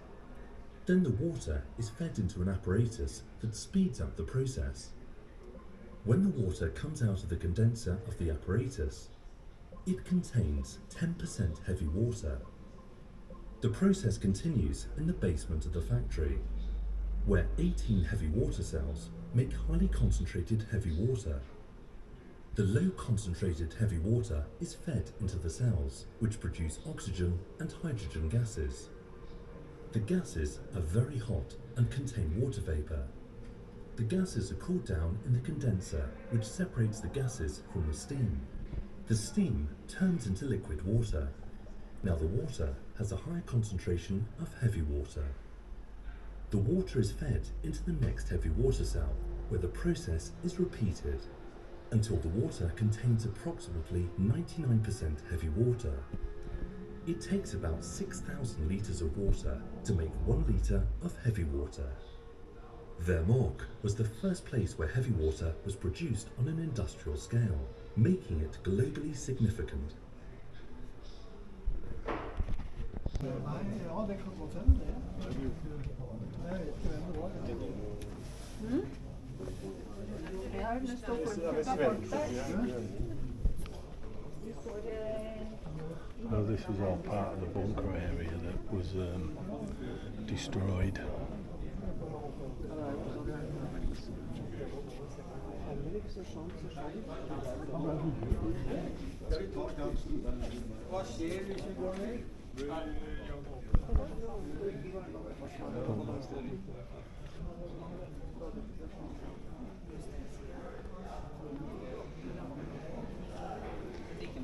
Then the water is fed into an apparatus that speeds up the process. When the water comes out of the condenser of the apparatus, it contains 10% heavy water. The process continues in the basement of the factory, where 18 heavy water cells make highly concentrated heavy water. The low concentrated heavy water is fed into the cells, which produce oxygen and hydrogen gases. The gases are very hot and contain water vapor. The gases are cooled down in the condenser, which separates the gases from the steam. The steam turns into liquid water. Now the water has a higher concentration of heavy water. The water is fed into the next heavy water cell, where the process is repeated until the water contains approximately 99% heavy water. It takes about 6,000 litres of water to make 1 litre of heavy water. Vermork was the first place where heavy water was produced on an industrial scale, making it globally significant. Oh, this was all part of the bunker area that was destroyed.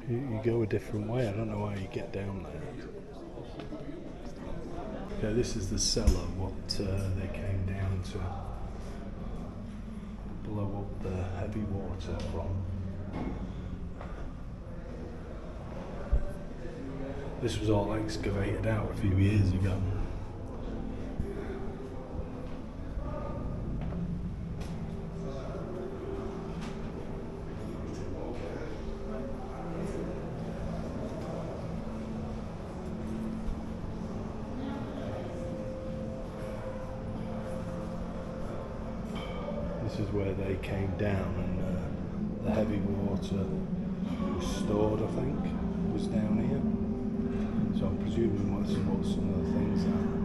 You go a different way. I don't know how you get down there. Okay, this is the cellar, what they came down to blow up the heavy water from. This was all excavated out a few years ago. This is where they came down and the heavy water was stored, I think, was down here. So I'm presuming that's what some of the things are.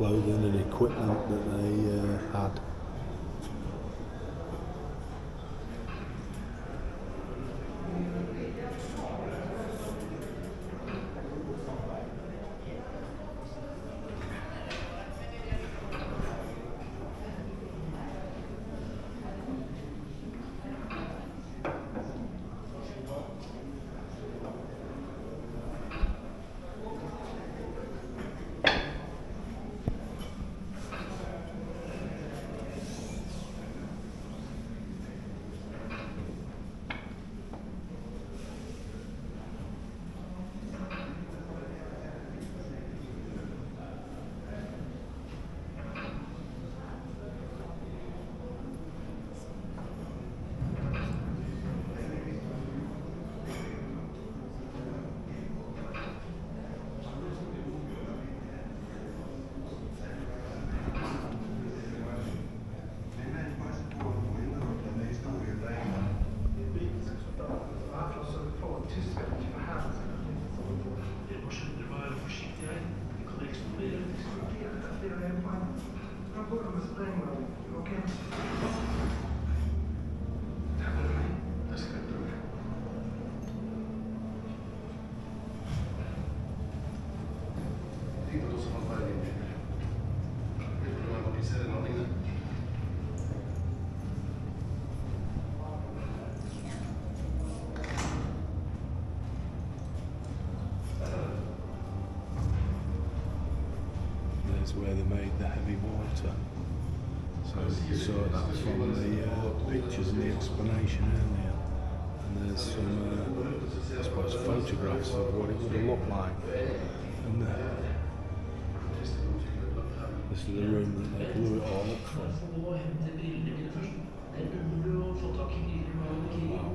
clothing and equipment that they had. There's where they made the heavy water. So you saw that from the pictures and the explanation earlier. And there's some, I suppose, photographs of what it would have looked like. And this is the room that they blew it all up from. Wow.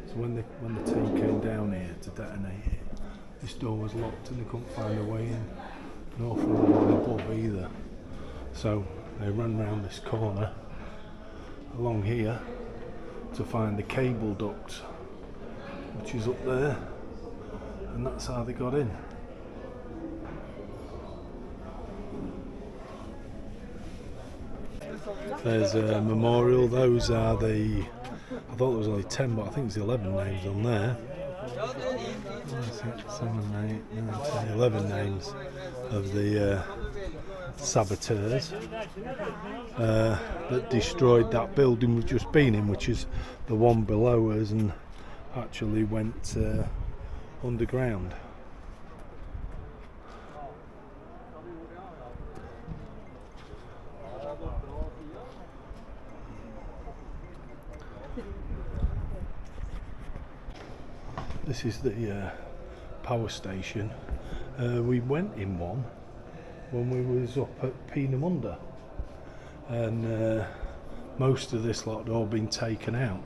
So when the team came down here to detonate it, this door was locked and they couldn't find a way in, nor from the one above either. So they ran round this corner, along here, to find the cable duct, which is up there, and that's how they got in. There's a memorial. Those are the, I thought there was only 10, but I think there's 11 names on there. 7, 8, 9, 10, 11 names of the saboteurs that destroyed that building we've just been in, which is the one below us, and actually went underground. This is the power station. We went in one when we was up at Peenemünde, and most of this lot had all been taken out.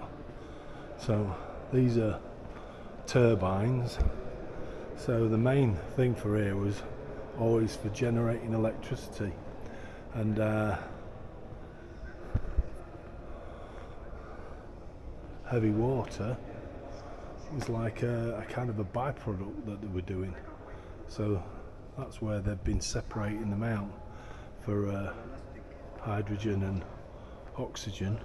So these are turbines. So the main thing for here was always for generating electricity, and heavy water is like a kind of a byproduct that they were doing. So that's where they've been separating them out for hydrogen and oxygen.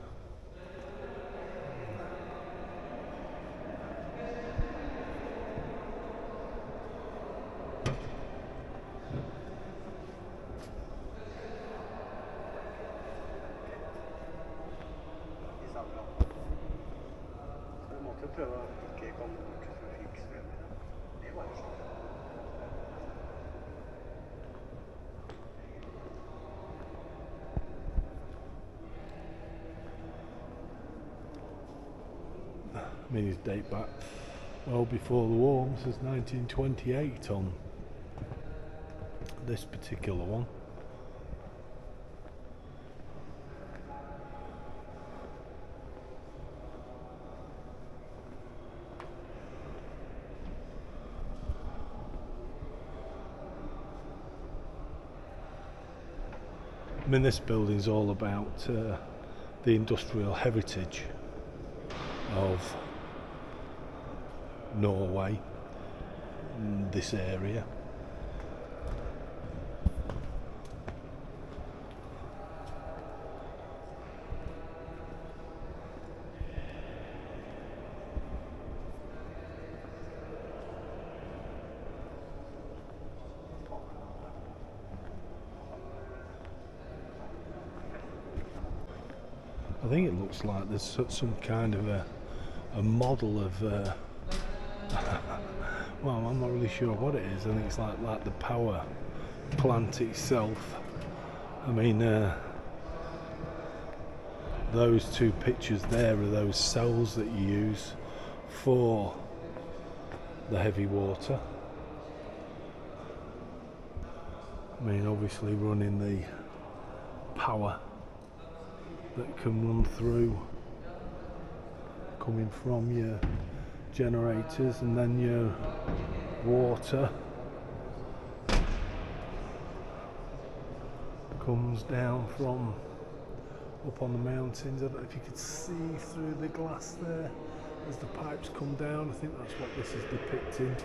I mean, these date back well before the war. This is 1928 on this particular one. I mean, this building's all about the industrial heritage of Norway, this area. I think it looks like there's some kind of a model of well, I'm not really sure what it is. I think it's like the power plant itself. I mean, those two pictures there are those cells that you use for the heavy water. I mean, obviously running the power that can run through, coming from your generators, and then your water comes down from up on the mountains. I don't know if you could see through the glass there as the pipes come down. I think that's what this is depicting,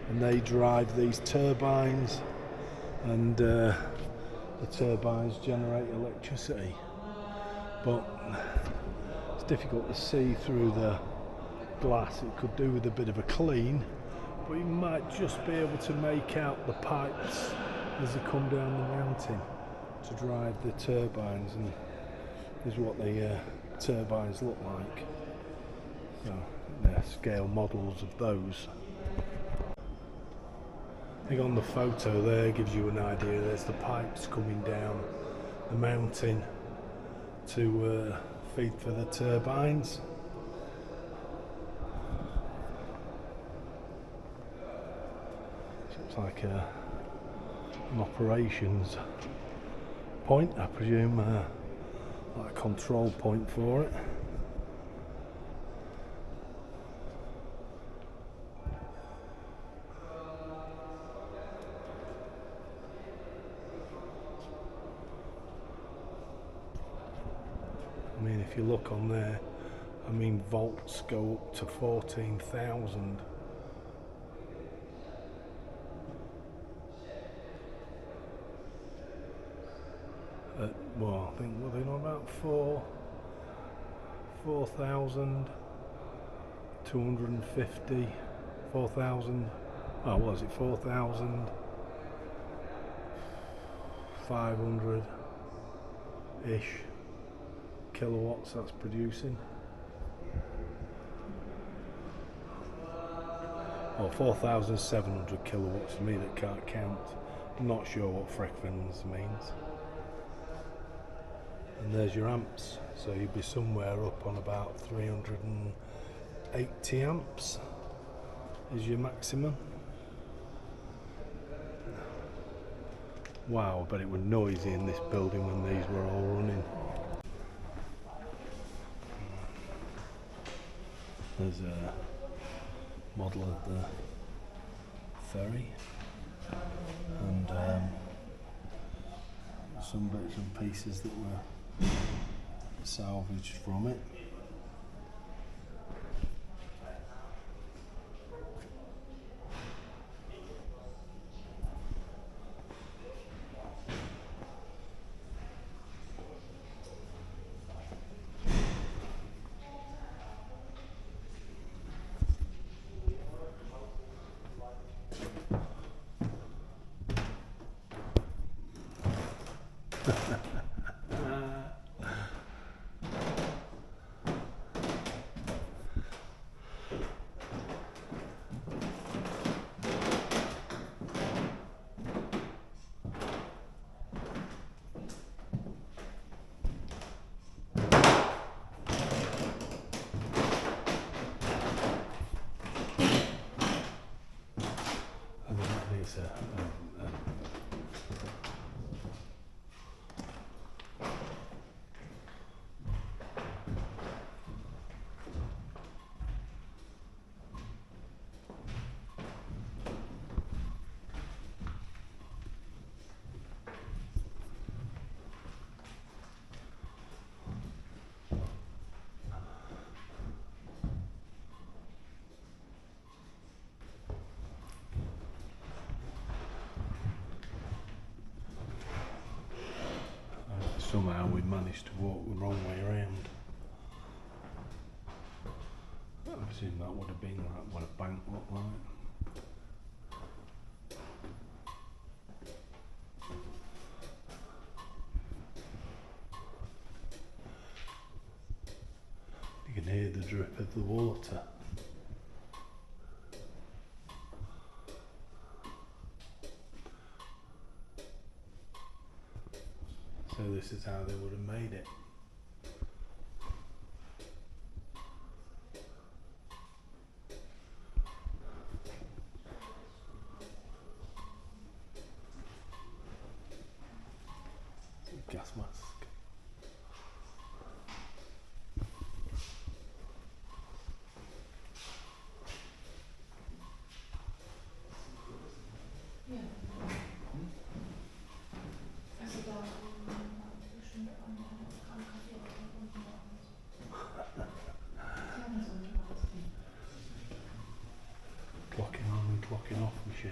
and they drive these turbines, and the turbines generate electricity. But it's difficult to see through the glass. It could do with a bit of a clean, but you might just be able to make out the pipes as they come down the mountain to drive the turbines, and this is what the turbines look like. So they're scale models of those. I think on the photo there gives you an idea. There's the pipes coming down the mountain to feed for the turbines. Looks like an operations point, I presume, like a control point for it. I mean, if you look on there, I mean, volts go up to 14,000. Well, I think, what are they on about? 4,250, 4,000, oh, what was it, 4,500-ish kilowatts that's producing. Or 4,700 kilowatts for me that can't count. I'm not sure what frequency means. And there's your amps, so you'd be somewhere up on about 380 amps is your maximum. Wow, but it was noisy in this building when these were all running. There's a model of the ferry, and some bits and pieces that were salvaged from it. somehow we managed to walk the wrong way around. I presume that would have been like what a bank looked like. You can hear the drip of the water. So this is how they would have made it. Gas mask. Clocking on and clocking off machine.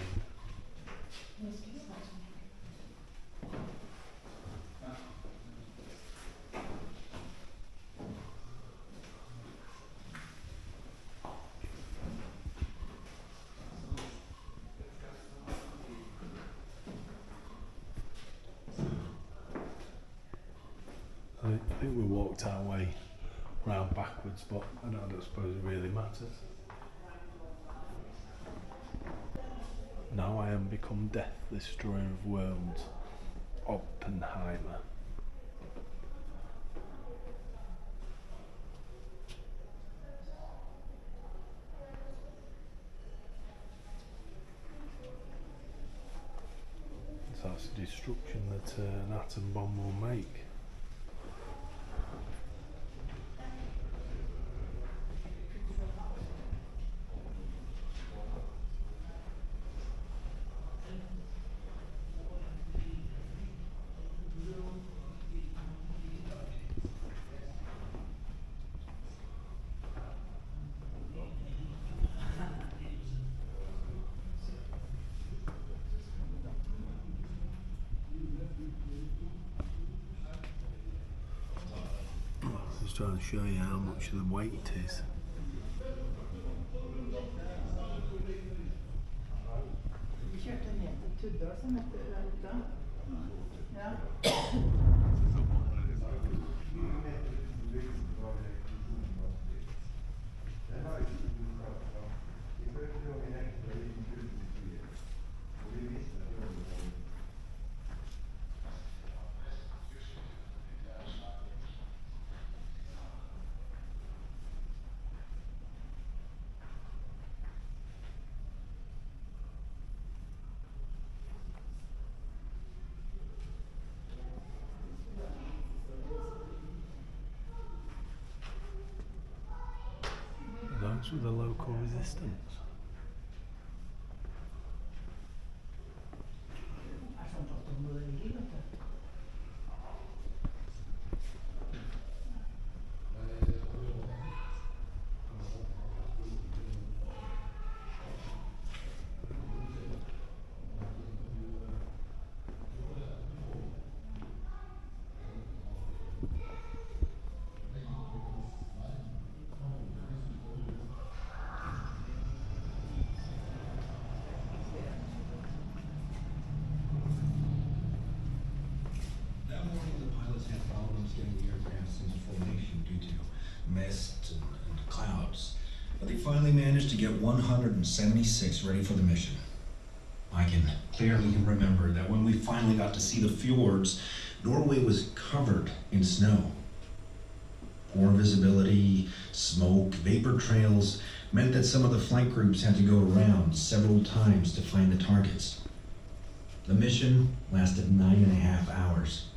I think we walked our way round backwards, but I don't suppose it really matters. Now I am become death, destroyer of worlds, Oppenheimer. So that's the destruction that an atom bomb will make. Just trying to show you how much the weight is. Those were the local resistance. Mist and clouds, but they finally managed to get 176 ready for the mission. I can clearly remember that when we finally got to see the fjords, Norway was covered in snow. Poor visibility, smoke, vapor trails meant that some of the flight groups had to go around several times to find the targets. The mission lasted 9.5 hours,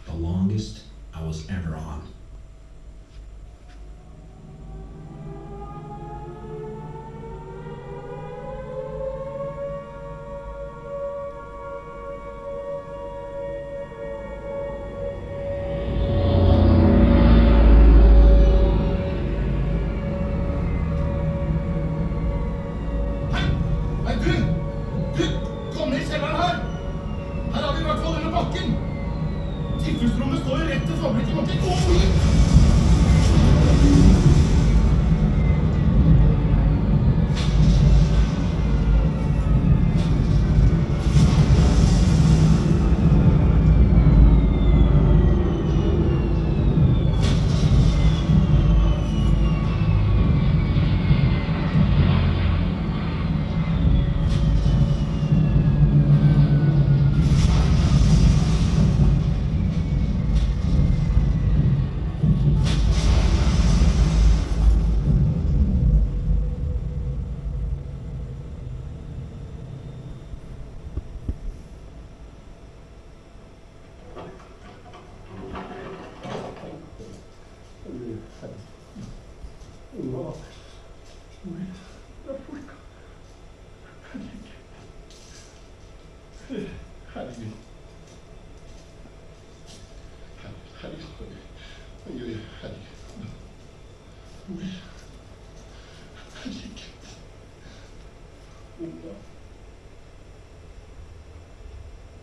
the longest I was ever on. Tilfluktsrommet står jo rett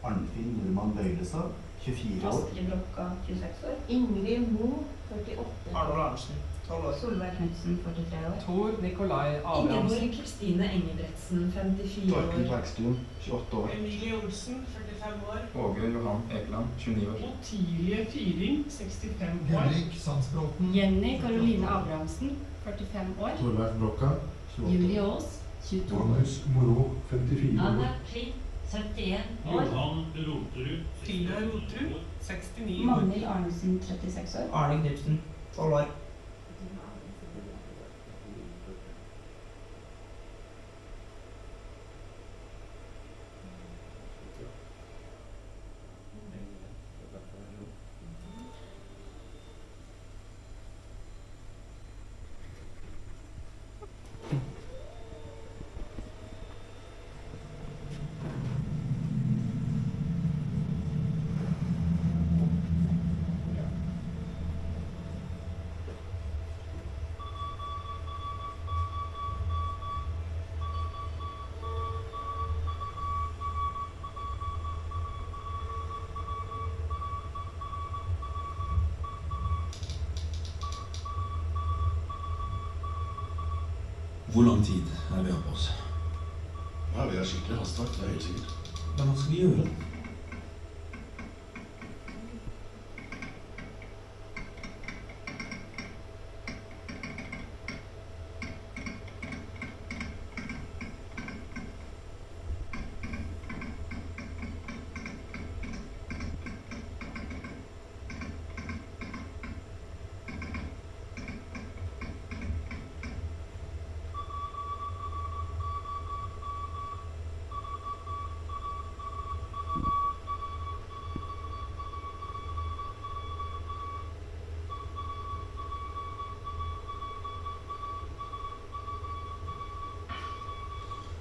Arnfinn Normann Bøylestad, 24 år. Astrid Brokka, 26 år. Ingrid Mo, 48 Arnold Arntzen, 12 år. Solveig Knudsen, 43 år. Tor Nikolai Abrahamsen. Ingeborg Kristine Engebretsen, 54 Torkild år. Bergstuen, 28 år. Emilie Olsen, 45 år. Åge Johan Ekeland, 29 år. Otilie Firing, 65 år. Henrik Sandsbråten. Jenny Karoline Abrahamsen, 45 år. Torvald Brokka, 28 år. Julie Aas, 22 år. Johannes Moro, 54 år. Anne Pri, 71 år. Johan Roterud. Hilde Rotrud, 69 år. Magnhild Arnesen, 36 år. Arne Knudsen, 12 år. Hvor lang tid er vi av på oss? Ja, vi har skikkelig hastverk, det er helt sikkert. Men hva skal vi gjøre?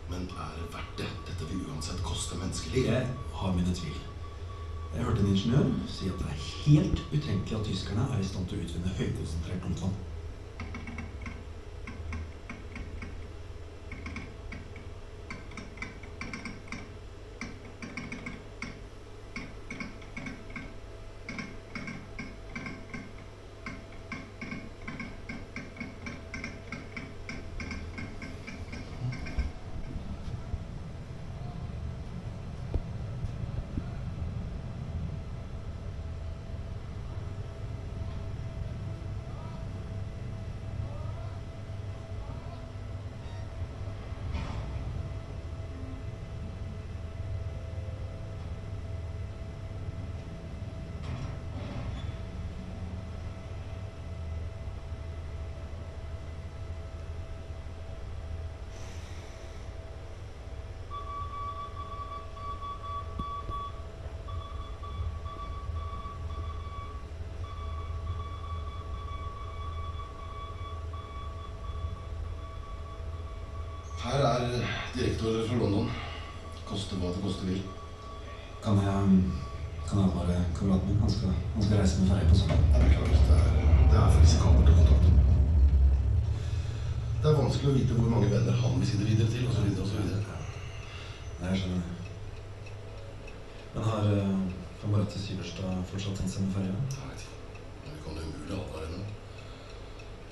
Men er det verdt det? Dette vil uansett koste menneskeliv. Jeg har mine tvil. Jeg hørte en ingeniør si at det er helt utenkelig at tyskerne er i stand til å utvinne høykonsentrert tungtvann. Her er direktør fra London. Koste hva det koste vil. Kan jeg advare kameraten min? Han skal reise med ferje på søndag. Jeg beklager, det er for risikabelt å kontakte. Det er vanskelig å vite hvor mange venner han vil si det videre til, og så videre og så videre. Nei, jeg skjønner. Men har kameraten Syverstad fortsatt tenkt seg med ferje? Jeg vet ikke. Men vi kan jo umulig advare henne.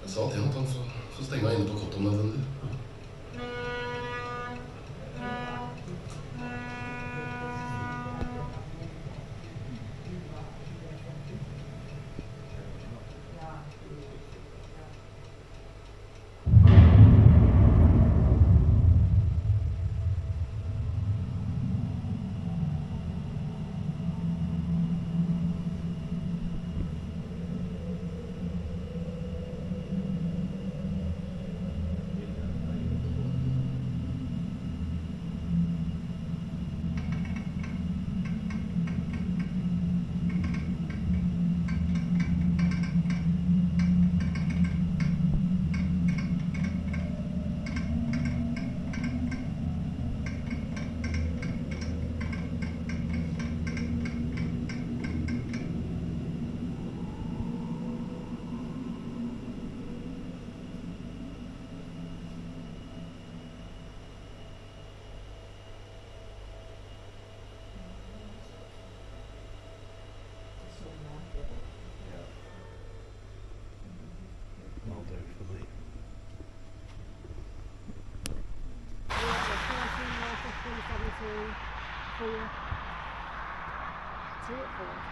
Jeg sa til ham at han får stenge inne på kottet om nødvendig. to it for?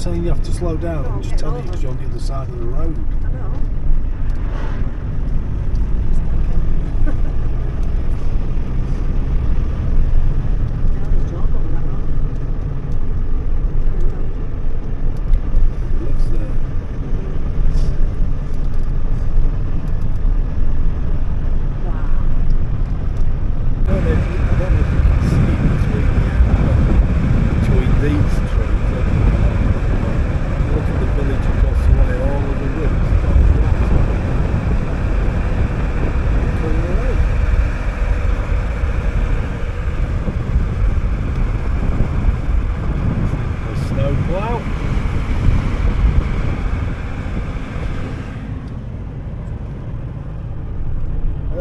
saying you have to slow down. I'm just telling you because you're on the other side of the road. I know.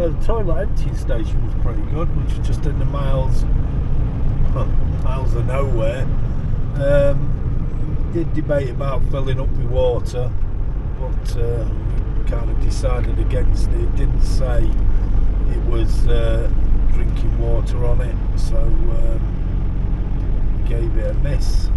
The toilet emptying station was pretty good, which was just in the miles of nowhere. Did debate about filling up with water, but kind of decided against it. It didn't say it was drinking water on it, so gave it a miss.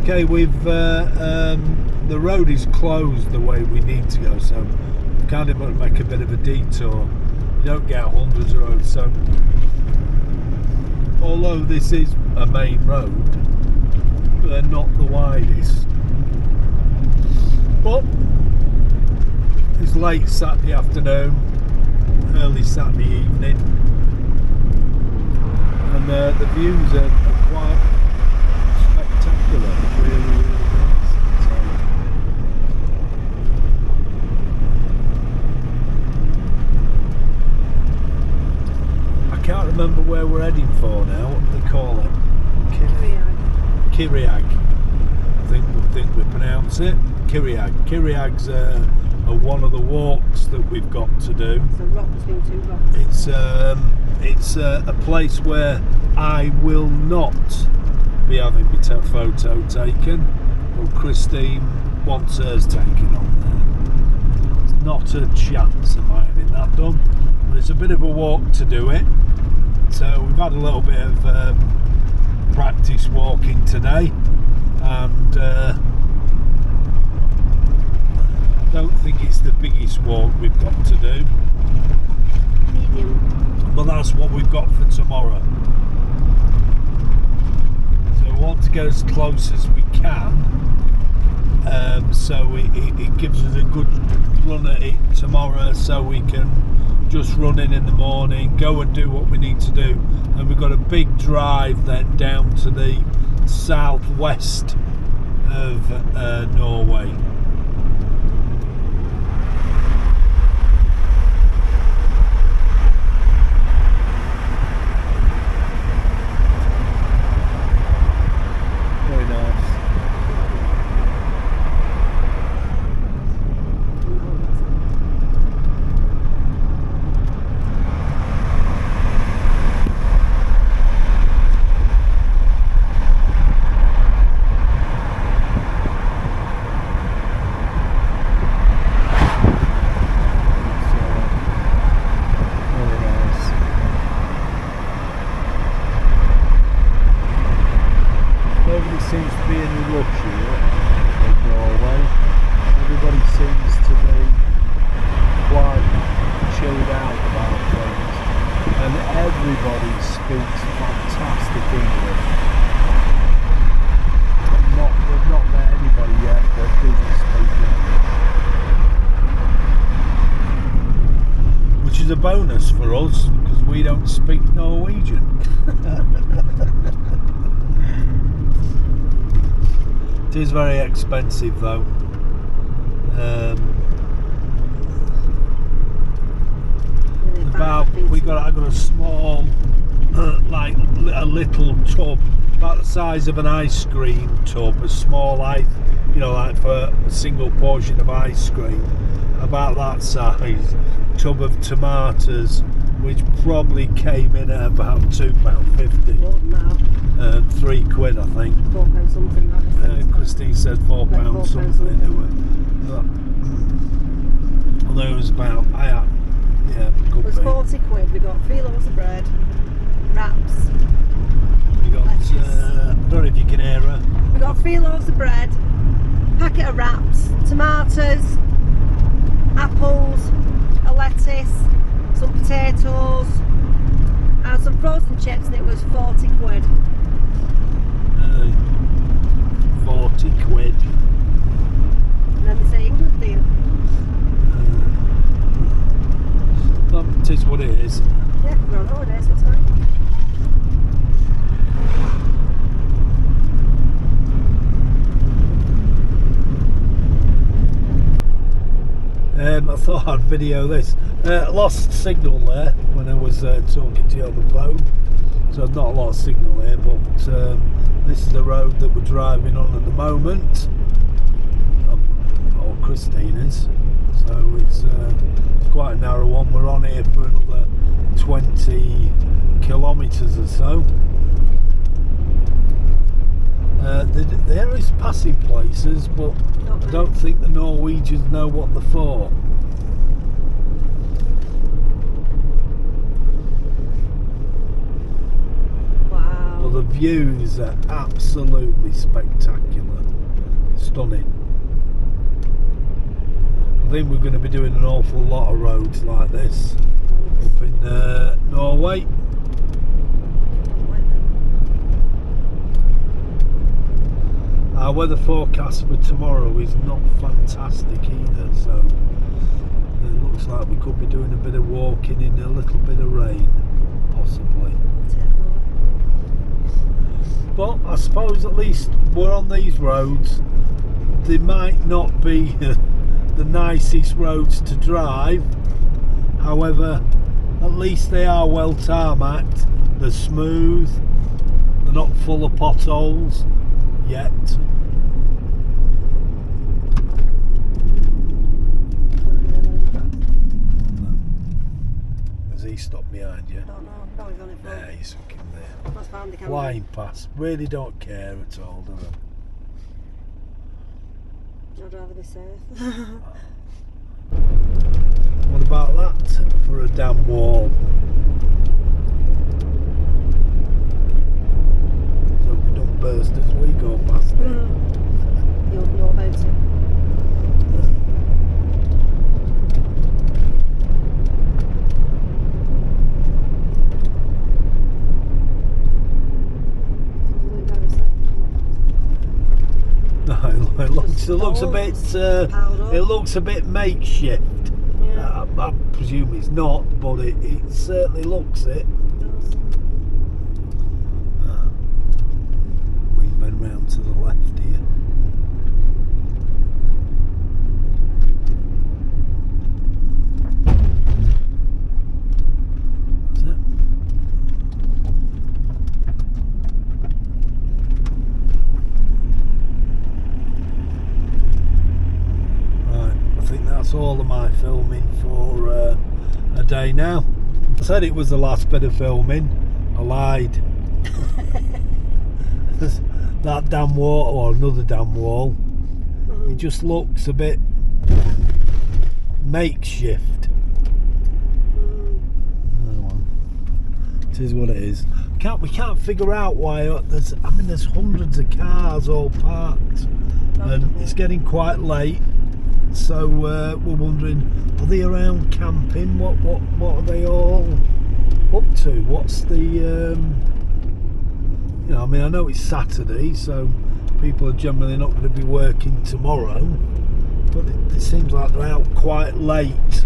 Okay, we've the road is closed the way we need to go, so we've kind of got to make a bit of a detour. You don't get hundreds of roads, so although this is a main road, they're not the widest. But it's late Saturday afternoon, early Saturday evening, and the views are quite spectacular, really, really nice. I can't remember where we're heading for now. What do they call it? Kiriag. I think we pronounce it Kiriag. Kiriag's are one of the walks that we've got to do. It's a rock between two rocks. It's a place where I will not be having my photo taken. Well, Christine wants hers taken on there. It's not a chance of my having that done, but it's a bit of a walk to do it. So we've had a little bit of practice walking today, and I don't think it's the biggest walk we've got to do. Medium. But that's what we've got for tomorrow. So we want to get as close as we can, so it gives us a good run at it tomorrow, so we can just run in the morning, go and do what we need to do, and we've got a big drive then down to the southwest of Norway. Very nice. Nobody seems to be in a rush here in Norway. Everybody seems to be quite chilled out about things, and everybody speaks fantastic English. We've not met anybody yet that doesn't speak English, which is a bonus for us because we don't speak Norwegian. It is very expensive though. I got a small, like a little tub, about the size of an ice cream tub, a small like for a single portion of ice cream, about that size, tub of tomatoes, which probably came in at about £2.50. £3, I think. £4 something. Christine said £4 something. Although it was about, It was 40 quid. We got 3 loaves of bread, wraps. We got, I don't know if you can hear her. We got 3 loaves of bread, packet of wraps, tomatoes, apples, a lettuce, some potatoes, and some frozen chips, and it was 40 quid. 40 quid. And then they say England deal. It is what it is. Yeah, we're on holidays, so it's fine. I thought I'd video this. Lost signal there when I was talking to you on the phone, so not a lot of signal here, but this is the road that we're driving on at the moment, or Christine is, so it's quite a narrow one. We're on here for another 20 kilometres or so. There is passing places, but I don't think the Norwegians know what they're for. Wow. Well, the views are absolutely spectacular, stunning. I think we're going to be doing an awful lot of roads like this up in Norway. Our weather forecast for tomorrow is not fantastic either, so it looks like we could be doing a bit of walking in a little bit of rain, possibly. But I suppose at least we're on these roads. They might not be the nicest roads to drive, however, at least they are well tarmacked, they're smooth, they're not full of potholes yet. Has he stopped behind you? I don't know. No, he's on it. Nah, he's fucking there. That's fine, they can Flying past. Really don't care at all, do they? I'd rather be safe. What about that for a damn wall? So we don't burst as we go past it. You'll know about it. It looks a bit makeshift. Yeah. I presume it's not, but it certainly looks it. We bend round to the left here. That's it. I think that's all of my filming for a day now. I said it was the last bit of filming. I lied. That damn wall, or another damn wall, it just looks a bit makeshift. Oh well. It is what it is. We can't figure out why there's hundreds of cars all parked, and it's getting quite late. So we're wondering, are they around camping? What are they all up to? What's the I know it's Saturday, so people are generally not going to be working tomorrow, but it seems like they're out quite late